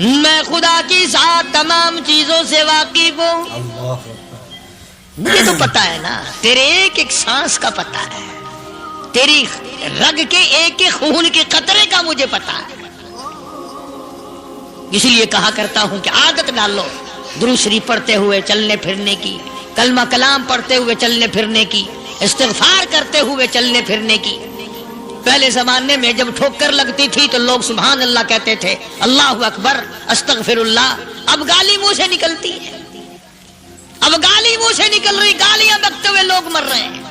Speaker 1: मैं खुदा की साथ तमाम चीजों से वाकिफ हूँ। मुझे तो पता है ना, तेरे एक एक सांस का पता है, तेरी रग के एक एक खून के कतरे का मुझे पता है। इसलिए कहा करता हूं कि आदत डालो दुरूद शरीफ पढ़ते हुए चलने फिरने की, कलमा कलाम पढ़ते हुए चलने फिरने की, इस्तिग़फ़ार करते हुए चलने फिरने की। पहले जमाने में जब ठोकर लगती थी तो लोग सुभान अल्लाह कहते थे, अल्लाहु अकबर, अस्तगफिरुल्लाह। अब गाली मुंह से निकलती है। अब गाली मुंह से निकल रही, गालियां बकते हुए लोग मर रहे हैं।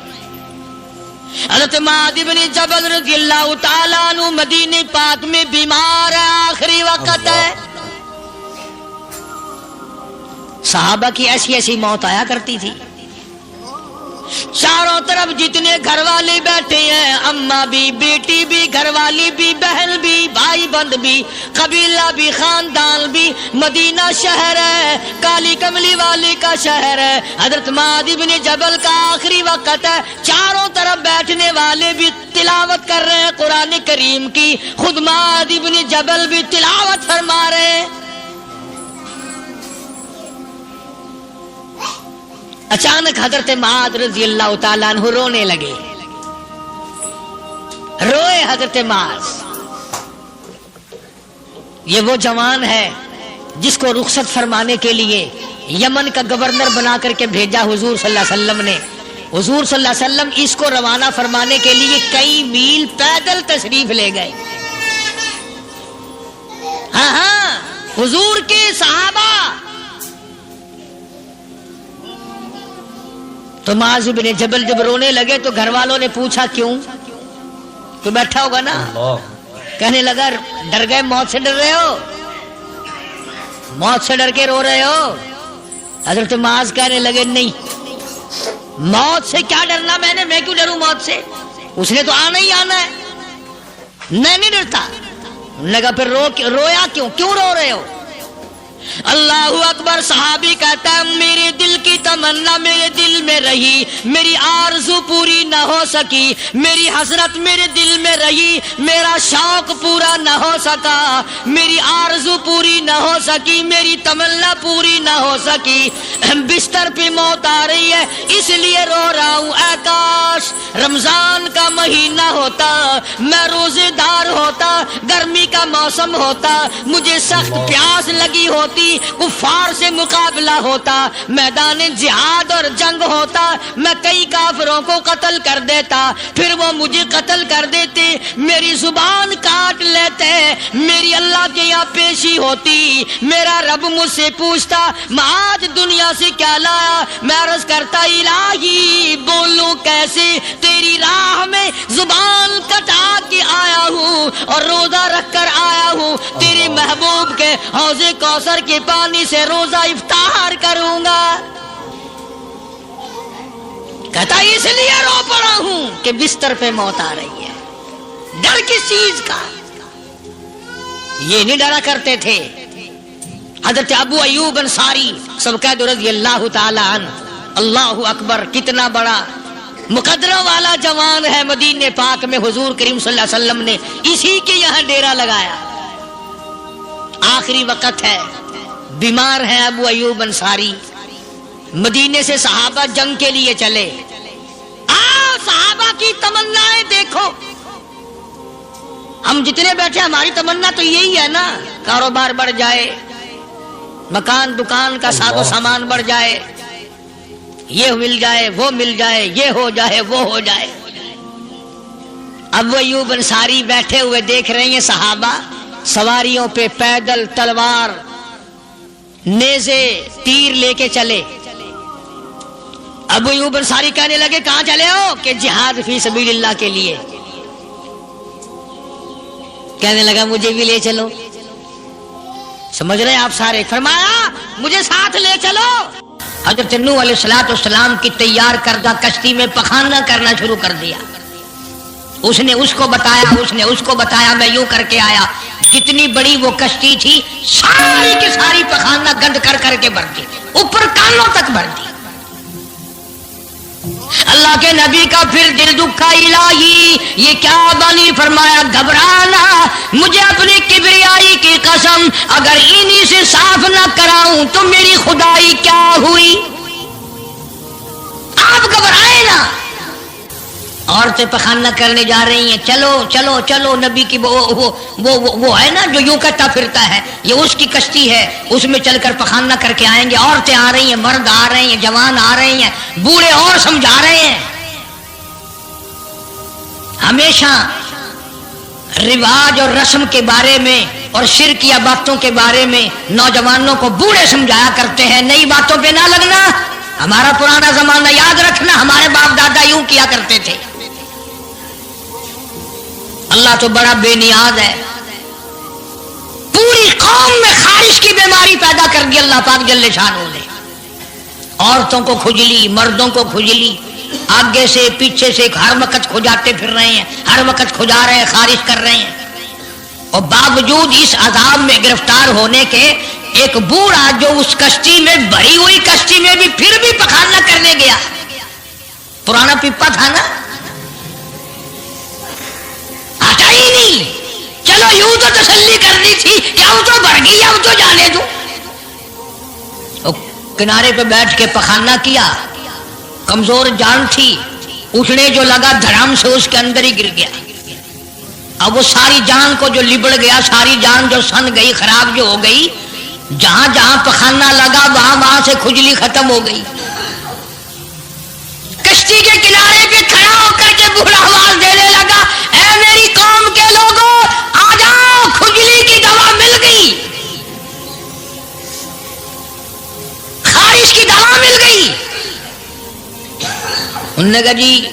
Speaker 1: हज़रत मुआज़ इब्न जबल रज़ियल्लाहु ताला अन्हु मदीने पाक में बीमार है, आखिरी वक्त है। सहाबा की ऐसी ऐसी मौत आया करती थी। चारों तरफ जितने घर वाले बैठे हैं, अम्मा भी, बेटी भी, घरवाली भी, बहन भी, भाई बंद भी, कबीला भी, खानदान भी। मदीना शहर है, काली कमली वाले का शहर है। हजरत मुआज़ इब्न जबल का आखिरी वक्त है। चारों तरफ बैठने वाले भी तिलावत कर रहे हैं कुरान करीम की, खुद मुआज़ इब्न जबल भी तिलावत फरमा रहे हैं। अचानक हजरत मुआज़ रज़ियल्लाहु ताला अन्हु रोने लगे। रोए हजरत मुआज़। ये वो जवान है जिसको रुखसत फरमाने के लिए यमन का गवर्नर बना करके भेजा हुजूर सल्लल्लाहु अलैहि वसल्लम ने। हुजूर सल्लल्लाहु अलैहि वसल्लम इसको रवाना फरमाने के लिए कई मील पैदल तशरीफ ले गए। हाँ, हुजूर के सहाबा। तो मुआज़ इब्न जबल जब रोने लगे तो घर वालों ने पूछा क्यों? तो बैठा होगा ना, कहने लगा डर गए, मौत से डर रहे हो, मौत से डर के रो रहे हो? हजरत मुआज़ कहने लगे नहीं, मौत से क्या डरना, मैं क्यों डरूं मौत से, उसने तो आना ही आना है, मैं नहीं डरता। लगा फिर रोया क्यों रो रहे हो? अल्लाहु अकबर। सहाबी कहता है मेरे दिल की तमन्ना मेरे दिल में रही, मेरी आरज़ू पूरी न हो सकी, मेरी हसरत मेरे दिल में रही, मेरा शौक पूरा न हो सका, मेरी आरज़ू पूरी न हो सकी, मेरी तमन्ना पूरी न हो सकी। बिस्तर पे मौत आ रही है इसलिए रो रहा हूँ। ऐ काश रमजान का महीना होता, मैं रोजेदार होता, गर्मी का मौसम होता, मुझे सख्त प्यास लगी होती, कुफार से मुकाबला होता, मैदान जिहाद और जंग होता, मैं कई काफिरों को कत्ल कर देता, फिर वो मुझे कत्ल कर देते, मेरी जुबान काट लेते, मेरी अल्लाह के यहाँ पेशी होती, मेरा रब मुझसे पूछता मुआज़ दुनिया से क्या लाया? मैं अर्ज करता इलाही बोलूं कैसे, तेरी राह में जुबान कटा के आया हूँ और रोजा रख कर आया हूँ, तेरे महबूब के हौज़े कौसर के पानी से रोजा इफ्तार करूंगा। कहता इसलिए रो पड़ा हूं कि बिस्तर पे मौत आ रही है। डर किस चीज का? ये नहीं डरा करते थे। हजरत अबू अय्यूब अंसारी सब कह दो रज़ियल्लाहु ताला अन्हु। अल्लाहु अकबर, कितना बड़ा मुकद्दरों वाला जवान है। मदीने पाक में हुजूर करीम सल्लल्लाहु अलैहि वसल्लम ने इसी के यहाँ डेरा लगाया। आखिरी वक्त है, बीमार है अबू अय्यूब अंसारी। मदीने से सहाबा जंग के लिए चले। आओ सहाबा की तमन्नाएं देखो। हम जितने बैठे हमारी तमन्ना तो यही है ना, कारोबार बढ़ जाए, मकान दुकान का सादो सामान बढ़ जाए, ये मिल जाए, वो मिल जाए, ये हो जाए, वो हो जाए। अबू अय्यूब अंसारी बैठे हुए देख रहे हैं सहाबा सवारियों पे पैदल तलवार नेज़े तीर लेके चले। अबू अय्यूब अंसारी कहने लगे कहां चले हो? कि जिहाद फी सबीलिल्लाह के लिए। कहने लगा मुझे भी ले चलो। समझ रहे हैं आप सारे? फरमाया मुझे साथ ले चलो। हजरत नूह अलैहिस्सलाम की तैयार करदा कश्ती में पखाना करना शुरू कर दिया। उसने उसको बताया, उसने उसको बताया, मैं यूं करके आया। कितनी बड़ी वो कश्ती थी, सारी की सारी पखाना गंद कर करके भर दी, ऊपर कानों तक भर दी। अल्लाह के नबी का फिर दिल दुखा, इलाही ये क्या बनी? फरमाया घबराना, मुझे अपनी किबरियाई की कसम अगर इन्हीं से साफ ना कराऊं तो मेरी खुदाई क्या हुई? आप घबराए ना। औरतें पखाना करने जा रही हैं, चलो चलो चलो। नबी की वो है ना जो यूं करता फिरता है, ये उसकी कश्ती है, उसमें चलकर पखाना करके आएंगे। औरतें आ रही हैं, मर्द आ रहे हैं, जवान आ रहे हैं, बूढ़े और समझा रहे हैं। हमेशा रिवाज और रस्म के बारे में और शिरकिया बातों के बारे में नौजवानों को बूढ़े समझाया करते हैं। नई बातों पे ना लगना, ہمارا پرانا زمانہ یاد رکھنا، ہمارے باپ دادا یوں کیا کرتے تھے۔ اللہ تو بڑا بے نیاز ہے، پوری قوم میں خارش کی بیماری پیدا کر دی اللہ پاک جل شانہ نے۔ عورتوں کو کھجلی، مردوں کو کھجلی، آگے سے پیچھے سے ہر وقت کھجاتے پھر رہے ہیں، ہر وقت کھجا رہے ہیں، خارش کر رہے ہیں۔ اور باوجود اس عذاب میں گرفتار ہونے کے ایک بوڑھا جو اس کشتی میں، بھری ہوئی کشتی میں بھی پھر بھی پخانہ کرنے گیا، پرانا پپا تھا نا، ہٹا ہی نہیں۔ چلو یوں تو تسلی کرنی تھی کہ اب تو بڑھ گئی، اب تو جانے دو۔ کنارے پہ بیٹھ کے پخانہ کیا، کمزور جان تھی، اٹھنے جو لگا دھڑام سے اس کے اندر ہی گر گیا۔ اب وہ ساری جان کو جو لبڑ گیا، ساری جان جو سن گئی، خراب جو ہو گئی، جہاں جہاں پخانہ لگا وہاں وہاں سے کھجلی ختم ہو گئی۔ کشتی کے کنارے پہ کھڑا ہو کر کے بوڑھا آواز دینے لگا، اے میری قوم کے لوگوں آ جاؤ، کھجلی کی دوا مل گئی، خارش کی دوا مل گئی۔ انہوں نے کہا جی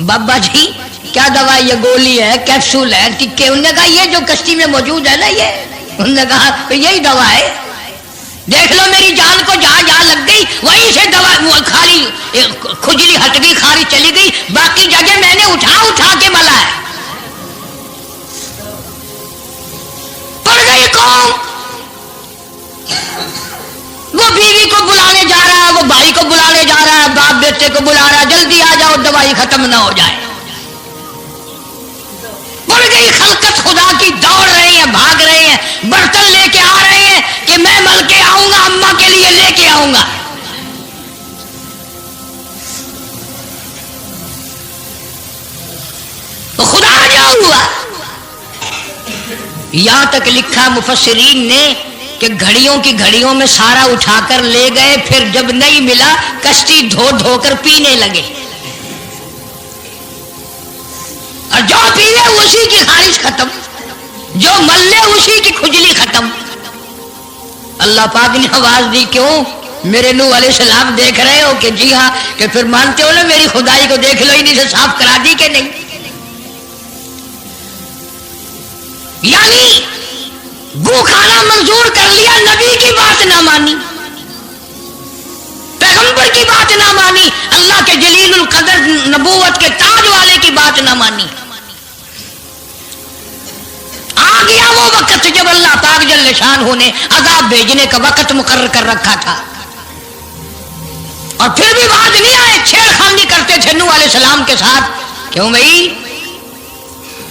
Speaker 1: بابا جی کیا دوا، یہ گولی ہے، کیپسول ہے، ٹکے؟ انہوں نے کہا یہ جو کشتی میں موجود ہے نا یہ، انہوں نے کہا یہی دوا ہے، دیکھ لو میری جان کو جہاں جہاں لگ گئی وہیں سے دوا خالی کھجلی ہٹ گئی، خارش چلی گئی، باقی جگہ میں نے اٹھا اٹھا کے ملا ہے۔ پڑ گئی قوم، وہ بیوی کو بلانے جا رہا ہے، وہ بھائی کو بلانے جا رہا ہے، باپ بیٹے کو بلا رہا ہے، جلدی آ جاؤ دوائی ختم نہ ہو جائے۔ پڑ گئی خلقت خدا کی، دوڑ رہے ہیں، بھاگ رہے ہیں، برتن لے کے آ رہے ہیں کہ میں مل کے آؤں گا، اماں کے لیے لے کے آؤں گا۔ تو خدا کیا ہوا؟ یہاں تک لکھا مفسرین نے کہ گھڑیوں کی گھڑیوں میں سارا اٹھا کر لے گئے، پھر جب نہیں ملا کشتی دھو دھو کر پینے لگے، اور جو پیے اسی کی خارش ختم، جو ملے اسی کی کھجلی ختم۔ اللہ پاک نے آواز دی، کیوں میرے نوح علیہ السلام دیکھ رہے ہو؟ کہ جی ہاں، کہ پھر مانتے ہو نا میری خدائی کو، دیکھ لو انہیں سے صاف کرا دی کہ نہیں۔ یعنی گو کھانا منظور کر لیا، نبی کی بات نہ مانی، پیغمبر کی بات نہ مانی، اللہ کے جلیل القدر نبوت کے تاج والے کی بات نہ مانی۔ آ گیا وہ وقت جب اللہ پاک جل شانہ نے عذاب بھیجنے کا وقت مقرر کر رکھا تھا، اور پھر بھی باز نہیں آئے، چھیڑ خانی کرتے تھے نوح علیہ السلام کے ساتھ۔ کیوں بھائی؟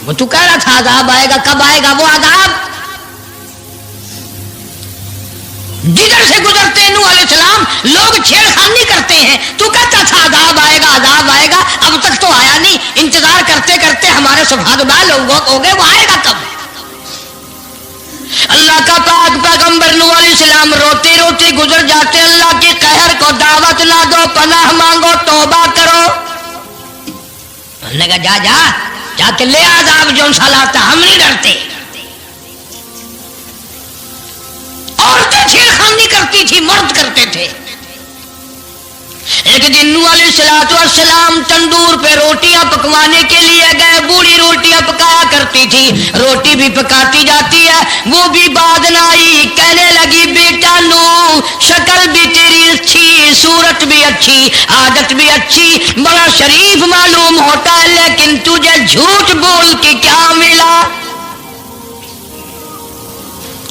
Speaker 1: وہ تو کہہ رہا تھا عذاب آئے گا، کب آئے گا وہ عذاب؟ جدھر سے گزرتے نوح علیہ السلام لوگ چھیڑ خانی کرتے ہیں، تو کہتا تھا عذاب آئے گا، عذاب آئے گا، اب تک تو آیا نہیں، انتظار کرتے کرتے ہمارے سبحان اللہ ہو گئے، وہ آئے گا کب؟ اللہ کا پاک پیغمبر نوح علیہ السلام روتے روتے گزر جاتے، اللہ کے قہر کو دعوت نہ دو، پناہ مانگو، توبہ کرو۔ انہوں نے کہا جا جا جا کے لے عذاب جو لاتا، ہم نہیں ڈرتے۔ عورتیں چھیڑخانی کرتی تھی، مرد کرتے تھے۔ ایک دن نوح علیہ السلام تندور پہ روٹیاں پکوانے کے لیے گئے، بوڑھی روٹیاں پکایا کرتی تھی، روٹی بھی پکاتی جاتی ہے، وہ بھی بعد نہ آئی، کہنے لگی بیٹا نوح شکل بھی تیری اچھی، صورت بھی اچھی، عادت بھی اچھی، بڑا شریف معلوم ہوتا ہے، لیکن تجھے جھوٹ بول کے کیا ملا؟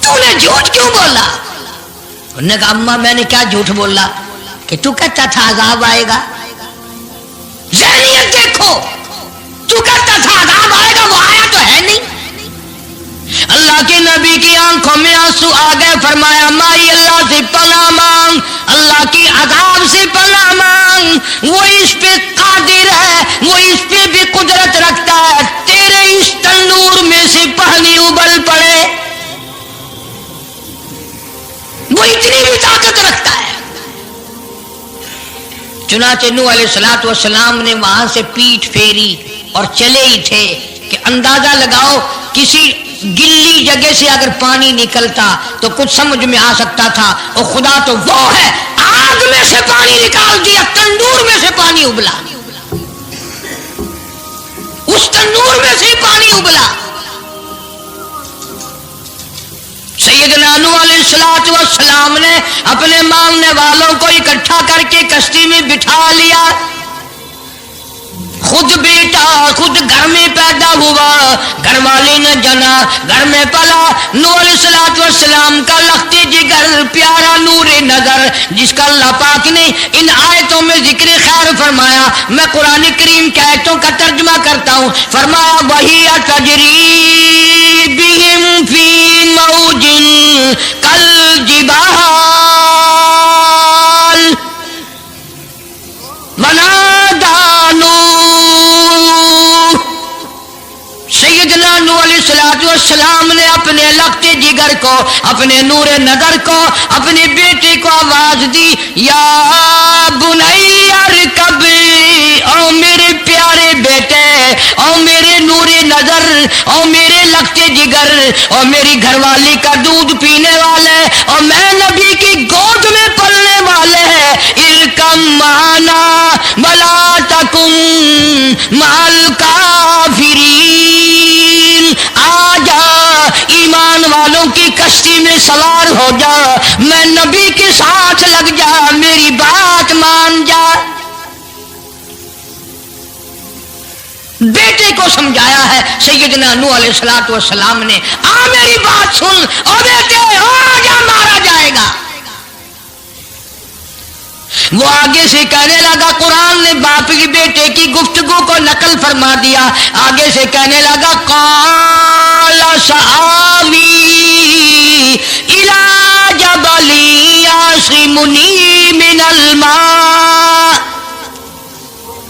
Speaker 1: تو نے جھوٹ کیوں بولا؟ انہوں نے کہا اماں میں نے کیا جھوٹ بولا کہ تو کہتا تھا عذاب آئے گا؟ ذہنیت دیکھو، تو کہتا تھا عذاب آئے گا، وہ آیا تو ہے نہیں۔ اللہ کے نبی کی آنکھوں میں آنسو آ گئے، فرمایا مائی اللہ سے پناہ مانگ، اللہ کی عذاب سے پناہ مانگ، وہ اس پہ قادر ہے، وہ اس پہ بھی قدرت رکھتا ہے، تیرے اس تنور میں سے پانی ابل پڑے، وہ اتنی بھی طاقت رکھتا ہے۔ چنانچہ نوح علیہ السلام نے وہاں سے پیٹھ پھیری اور چلے ہی تھے کہ اندازہ لگاؤ کسی گلی جگہ سے اگر پانی نکلتا تو کچھ سمجھ میں آ سکتا تھا، اور خدا تو وہ ہے، آگ में से पानी निकाल दिया, तंदूर में से पानी उबला, उस तंदूर में से पानी उबला। सैयदना नूह अलैहिस्सलातु वस्सलाम ने अपने मानने वालों को इकट्ठा करके कश्ती में बिठा लिया। खुद बेटा खुद घर में पैदा हुआ, घर वाली ने जना, घर में पला। नूह अलैहिस्सलातु वस्सलाम का लख्ते जिगर, प्यारा नूरे नजर, जिसका अल्लाह पाक ने इन आयतों में जिक्र खैर फरमाया। मैं कुरान करीम की आयतों का तर्जुमा करता हूँ। फरमाया वही तजरी बिहिम फी मौजिन कल जिबाल सैयदना नूह अलैहिस्सलातु वस्सलाम ने अपने लख्ते जिगर को, अपने नूरे नजर को, अपने बेटे को आवाज दी, या बुनैया इरकब, ओ मेरे प्यारे बेटे, ओ मेरे नूरे नजर, ओ मेरे लख्ते जिगर, ओ मेरी घरवाली का दूध पीने वाले, और मैं नबी की गोद में पलने वाले हैं, इरकम माना वला तकुम माल काफिरीन, आजा ईमान वालों की कश्ती में सवार हो जा, मैं नबी के साथ लग जा, मेरी बात मान जा। बेटे को समझाया है सैयदना नूह अलैहिस्सलातु वस्सलाम ने, आ मेरी बात सुन, ओ बेटे आजा, मारा जाएगा। वो आगे से कहने लगा, कुरान ने बाप की बेटे की गुफ्तगू को नकल फरमा दिया। आगे से कहने लगा, काला सावी इला जबली यासिमुनी मिनल मा,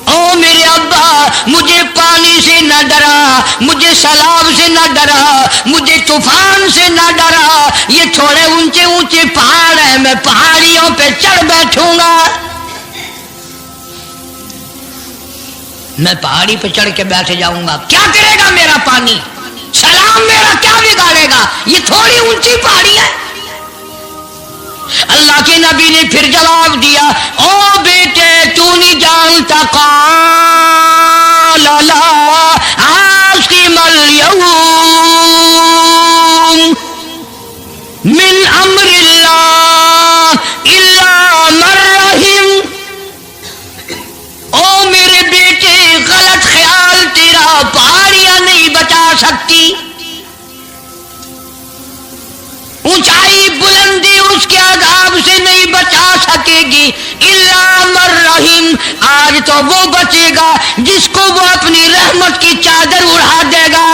Speaker 1: ओ मेरे अब्बा मुझे पानी से न डरा, मुझे सैलाब से न डरा, मुझे तूफान से न डरा, ये थोड़े ऊंचे ऊंचे पहाड़ है, मैं पहाड़ियों पे चढ़ बैठूंगा, मैं पहाड़ी पे चढ़ के बैठ जाऊंगा, क्या करेगा मेरा पानी, सैलाब मेरा क्या बिगाड़ेगा, ये थोड़ी ऊंची पहाड़ी है। अल्लाह के नबी ने फिर जवाब दिया, ओ बेटे तू नहीं जानता, क़ाला ला आसिमल यौम मिन अम्रिल्लाह इल्ला मन रहिम, ओ मेरे बेटे गलत ख्याल तेरा, पहाड़ियां नहीं बचा सकती, ऊंचाई बुलंदी उसके अज़ाब से नहीं बचा सकेगी, इल्ला मन रहीम, आज तो वो बचेगा जिसको वो अपनी रहमत की चादर उड़ा देगा।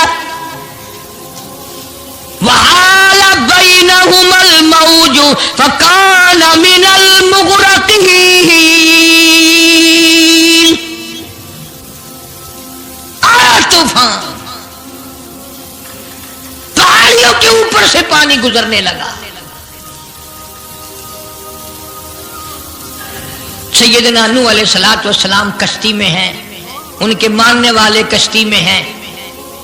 Speaker 1: वहाला बैनहुमल मौजु फकान मिनल मुग़रक़ीन, आया तूफान, पहाड़ियों के ऊपर से पानी गुजरने लगा। सैयदना नूह अलैहिस्सलातु वस्सलाम कश्ती में हैं, उनके मानने वाले कश्ती में हैं।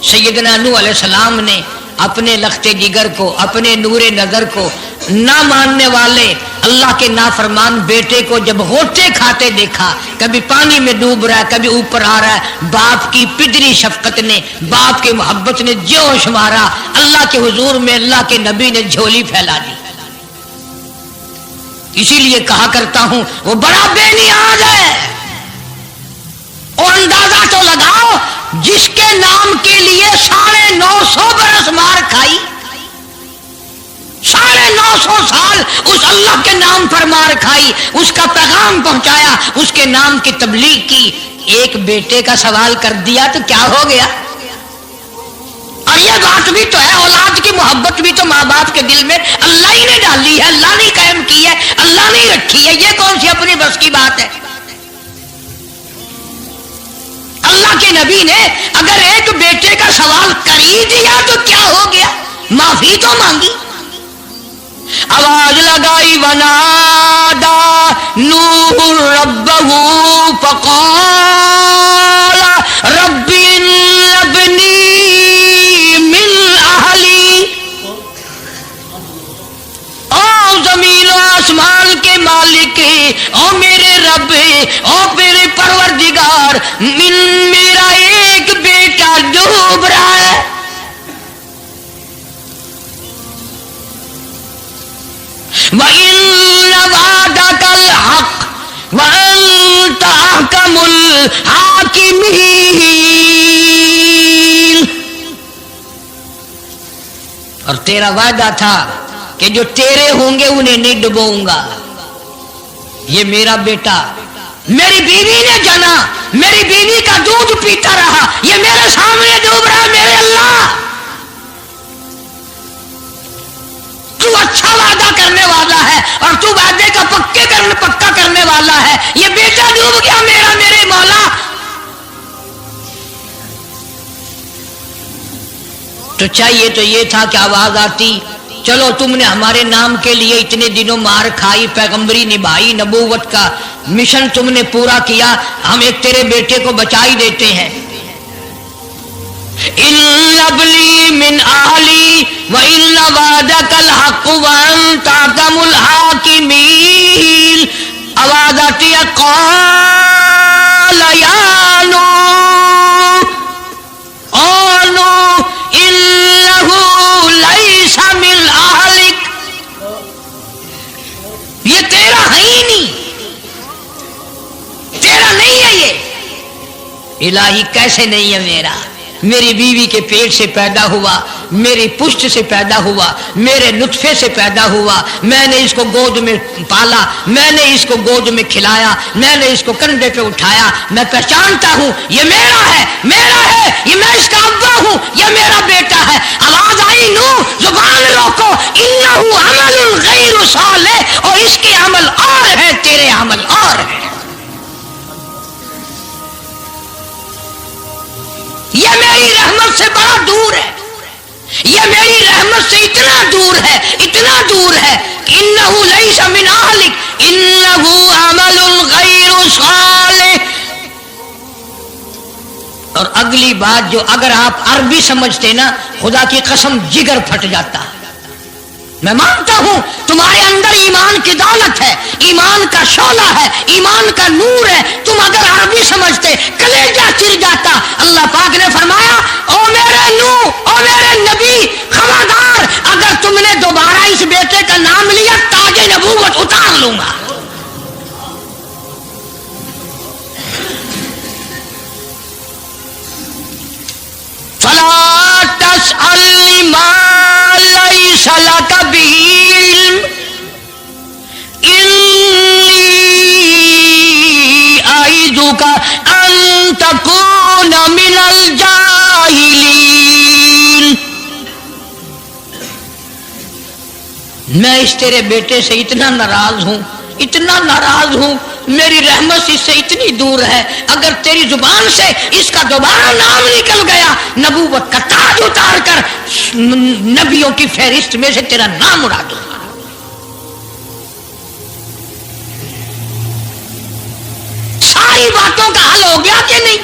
Speaker 1: सैयदना नूह अलैहिस्सलाम ने अपने लख्ते जिगर को, अपने नूरे नजर को, ना मानने वाले अल्लाह के नाफरमान बेटे को जब होते खाते देखा, कभी पानी में डूब रहा है, कभी ऊपर आ रहा है, बाप की पिदरी शफकत ने, बाप की मोहब्बत ने जोश मारा, अल्लाह के हुजूर में अल्लाह के नबी ने झोली फैला दी। इसीलिए कहा करता हूं वो बड़ा बेनियाज है। और अंदाजा तो लगाओ जिसके नाम के लिए 950 बरस मार खाई, 950 साल उस अल्लाह के नाम पर मार खाई, उसका पैगाम पहुंचाया, उसके नाम की तबलीग की, एक बेटे का सवाल कर दिया तो क्या हो गया। और ये बात भी तो है, औलाद की मोहब्बत भी तो माँ बाप के दिल में अल्लाह ही ने डाली है, अल्लाह ने कायम की है, अल्लाह ने रखी है, ये कौन सी अपनी बस की बात है। अल्लाह के नबी ने अगर एक बेटे का सवाल कर ही दिया तो क्या हो गया, माफी तो मांगी। आवाज लगाई, वनादा नूह रब्बहू फक़ाला रब्बी इब्नी मिन अहली, ओ जमीन और आसमान के मालिक, रब्बी, ओ मेरे परवरदिगार, मेरा एक बेटा डूब रहा है। व इन्ना वादकल हक व अंत अहकमुल हाकिमीन। और तेरा वादा था कि जो तेरे होंगे उन्हें नहीं डुबोऊंगा। ये मेरा बेटा मेरी बीवी ने जाना, मेरी बीवी का दूध पीता रहा, ये मेरे सामने डूब रहा। मेरे अल्लाह, तू अच्छा वादा करने वाला है और तू वादे का पक्का करने वाला है। ये बेटा डूब गया मेरा, मेरे मौला। तो चाहिए तो ये था कि आवाज आती, चलो तुमने हमारे नाम के लिए इतने दिनों मार खाई, पैगंबरी निभाई, नबूवत का मिशन तुमने पूरा किया, हम एक तेरे बेटे को बचा ही देते हैं। इन्नबली मिन आहली व इन्ना वादकल हक व अंता अहकमुल हाकिमीन। आवाज आती है, क़ाल या नूह, ओ नूह, इन्नहु लैसा मिन आहलिक। ये तेरा है ही नहीं, तेरा नहीं है ये। इलाही कैसे नहीं है मेरा? मेरी बीवी के पेट से पैदा हुआ, मेरी पुष्ट से पैदा हुआ, मेरे नुत्फे से पैदा हुआ, मैंने इसको गोद में पाला, मैंने इसको गोद में खिलाया, मैंने इसको कंधे पे उठाया। मैं पहचानता हूं ये मेरा है, ये मैं इसका अब्बा हूं, ये मेरा बेटा है। आवाज आई, नूह जुबान रोको, इन्नहु अमलुन गैरु सालिह, और इसके अमल और है, तेरे अमल और है। ये मेरी रहमत से बड़ा दूर है, ये मेरी रहमत से इतना दूर है, इतना दूर है। इन्नहु लैसा मिन आहलिक, इन्नहु अमलुन गैरु सालिह। और अगली बात जो, अगर आप अरबी समझते ना, खुदा की कसम जिगर फट जाता। मैं मानता हूं तुम्हारे अंदर ईमान की दौलत है, ईमान का शोला है, ईमान का नूर है। तुम अगर अरबी समझते, कलेजा चिर जाता। अल्लाह पाक ने फरमाया, ओ मेरे नूह, ओ मेरे नबी, खबरदार, अगर तुमने दोबारा इस बेटे का नाम लिया, ताजे नबूवत उतार लूंगा। फला तसअलनी मा लैसा लक बिही इल्म, इन्नी अईदुका अन तकून मिनल जाहिलीन। मैं इस तेरे बेटे से इतना नाराज हूं, इतना नाराज हूं, मेरी रहमत इससे इतनी दूर है, अगर तेरी जुबान से इसका दोबारा नाम निकल गया, नबूवत का ताज उतार कर नबियों की फहरिस्त में से तेरा नाम उड़ा दूंगा। सारी बातों का हल हो गया कि नहीं?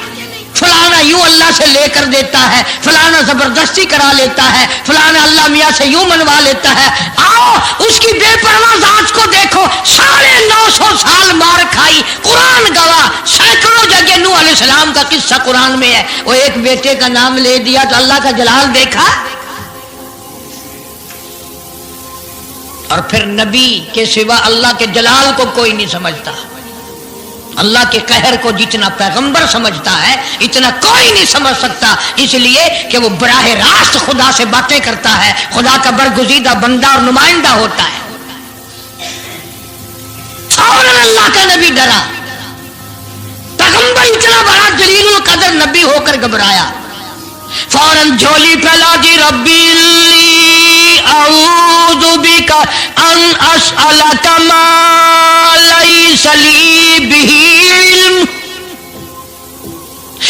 Speaker 1: फलाना यूं अल्लाह से लेकर देता है, फलाना जबरदस्ती करा लेता है, फलाना अल्लाह मियाँ से यूं मनवा लेता है। आओ उसकी बेपरवाह जात को देखो, 950 साल मार खाई, कुरान गवाह, सैकड़ों जगह नूह अलैहिस्सलाम का किस्सा कुरान में है। वो एक बेटे का नाम ले दिया तो अल्लाह का जलाल देखा। और फिर नबी के सिवा अल्लाह के जलाल को कोई नहीं समझता। अल्लाह के कहर को जितना पैगंबर समझता है, इतना कोई नहीं समझ सकता, इसलिए कि वो बराह रास्त खुदा से बातें करता है, खुदा का बरगुजीदा बंदा और नुमाइंदा होता है। फौरन अल्लाह का नबी डरा। पैगंबर इतना बड़ा जलीलुल कदर नबी होकर घबराया, फौरन झोली फैला दी, रब्बी अऊज़ु बिका अन अस्अलका मा लैसा ली बिही इल्म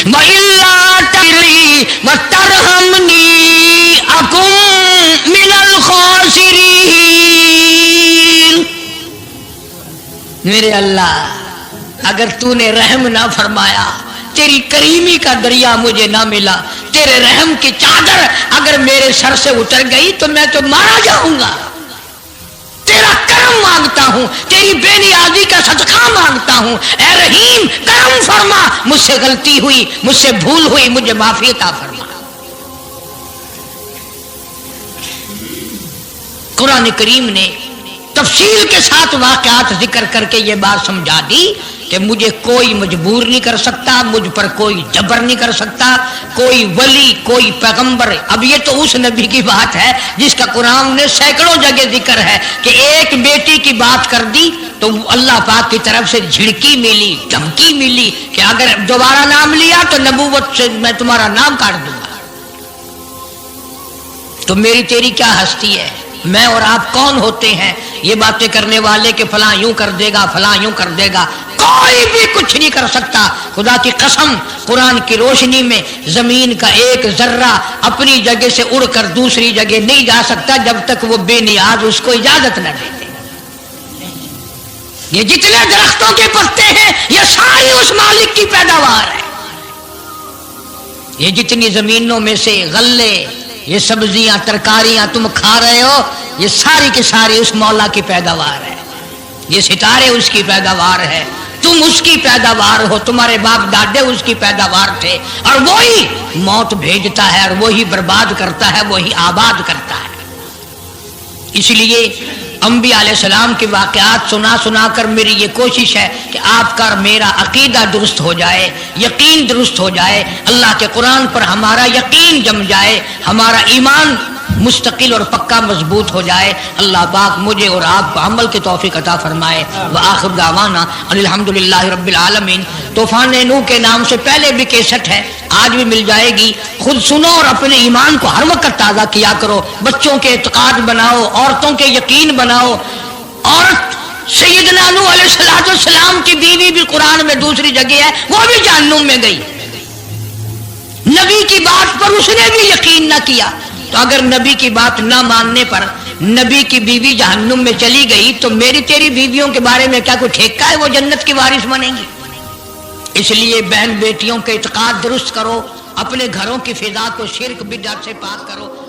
Speaker 1: व इल्ला तगफिरली व तरहमनी अकुन मिनल खासिरीन। मेरे अल्लाह, अगर तूने रहम ना फरमाया, तेरी करीमी का दरिया मुझे ना मिला, तेरे रहम की चादर अगर मेरे सर से उतर गई तो मैं तो मारा जाऊंगा। तेरा करम मांगता हूँ, तेरी बेनियाजी का सदका मांगता हूँ। ऐ रहीम करम फरमा, मुझसे गलती हुई, मुझसे भूल हुई, मुझे माफी अता फरमा। कुरान करीम ने तफसील के साथ वाक़यात जिक्र करके ये बात समझा दी कि मुझे कोई मजबूर नहीं कर सकता, मुझ पर कोई जबर नहीं कर सकता, कोई वली, कोई पैगंबर। अब ये तो उस नबी की बात है जिसका कुरान ने सैकड़ों जगह जिक्र है कि एक बेटी की बात कर दी तो अल्लाह पाक की तरफ से झिड़की मिली, धमकी मिली कि अगर दोबारा नाम लिया तो नबूवत से मैं तुम्हारा नाम काट दूंगा। तो मेरी तेरी क्या हस्ती है, मैं और आप कौन होते हैं ये बातें करने वाले कि फलां यूं कर देगा, फलां यूं कर देगा। कोई भी कुछ नहीं कर सकता। खुदा की कसम, कुरान की रोशनी में जमीन का एक जर्रा अपनी जगह से उड़कर दूसरी जगह नहीं जा सकता जब तक वो बेनियाज उसको इजाजत न दे। ये जितने दरख्तों के पत्ते हैं ये सारी उस मालिक की पैदावार है। ये जितनी जमीनों में से गल्ले, ये सब्जियां, तरकारियां तुम खा रहे हो, ये सारी की सारी उस मौला की पैदावार है। ये सितारे उसकी पैदावार है, तुम उसकी पैदावार हो, तुम्हारे बाप दादे उसकी पैदावार थे। और वही मौत भेजता है और वही बर्बाद करता है, वही आबाद करता है। इसलिए अंबिया अलैहिस्सलाम के वाक़यात सुना सुना कर मेरी ये कोशिश है कि आपका और मेरा अकीदा दुरुस्त हो जाए, यकीन दुरुस्त हो जाए, अल्लाह के कुरान पर हमारा यकीन जम जाए, हमारा ईमान मुस्तकिल और पक्का मजबूत हो जाए। अल्लाह पाक मुझे और आपको अमल की तौफीक अता फरमाए। व आखिर दावाना अल्हम्दुलिल्लाहि रब्बिल आलमीन। तूफान नूह के नाम से पहले भी केसट है, आज भी मिल जाएगी। खुद सुनो और अपने ईमान को हर वक्त ताज़ा किया करो। बच्चों के एतकाद बनाओ, औरतों के यकीन बनाओ। औरत सैयदना नूह अलैहिस्सलाम की बीवी भी कुरान में दूसरी जगह है, वो भी जहन्नुम में गई। नबी की बात पर उसने भी यकीन न किया, तो अगर नबी की बात न मानने पर नबी की बीवी जहन्नुम में चली गई तो मेरी तेरी बीवियों के बारे में क्या कोई ठेका है वो जन्नत की वारिस बनेंगी? इसलिए बहन बेटियों के इत्काद दुरुस्त करो, अपने घरों की फिजा को शिर्क बिदअत से पाक करो।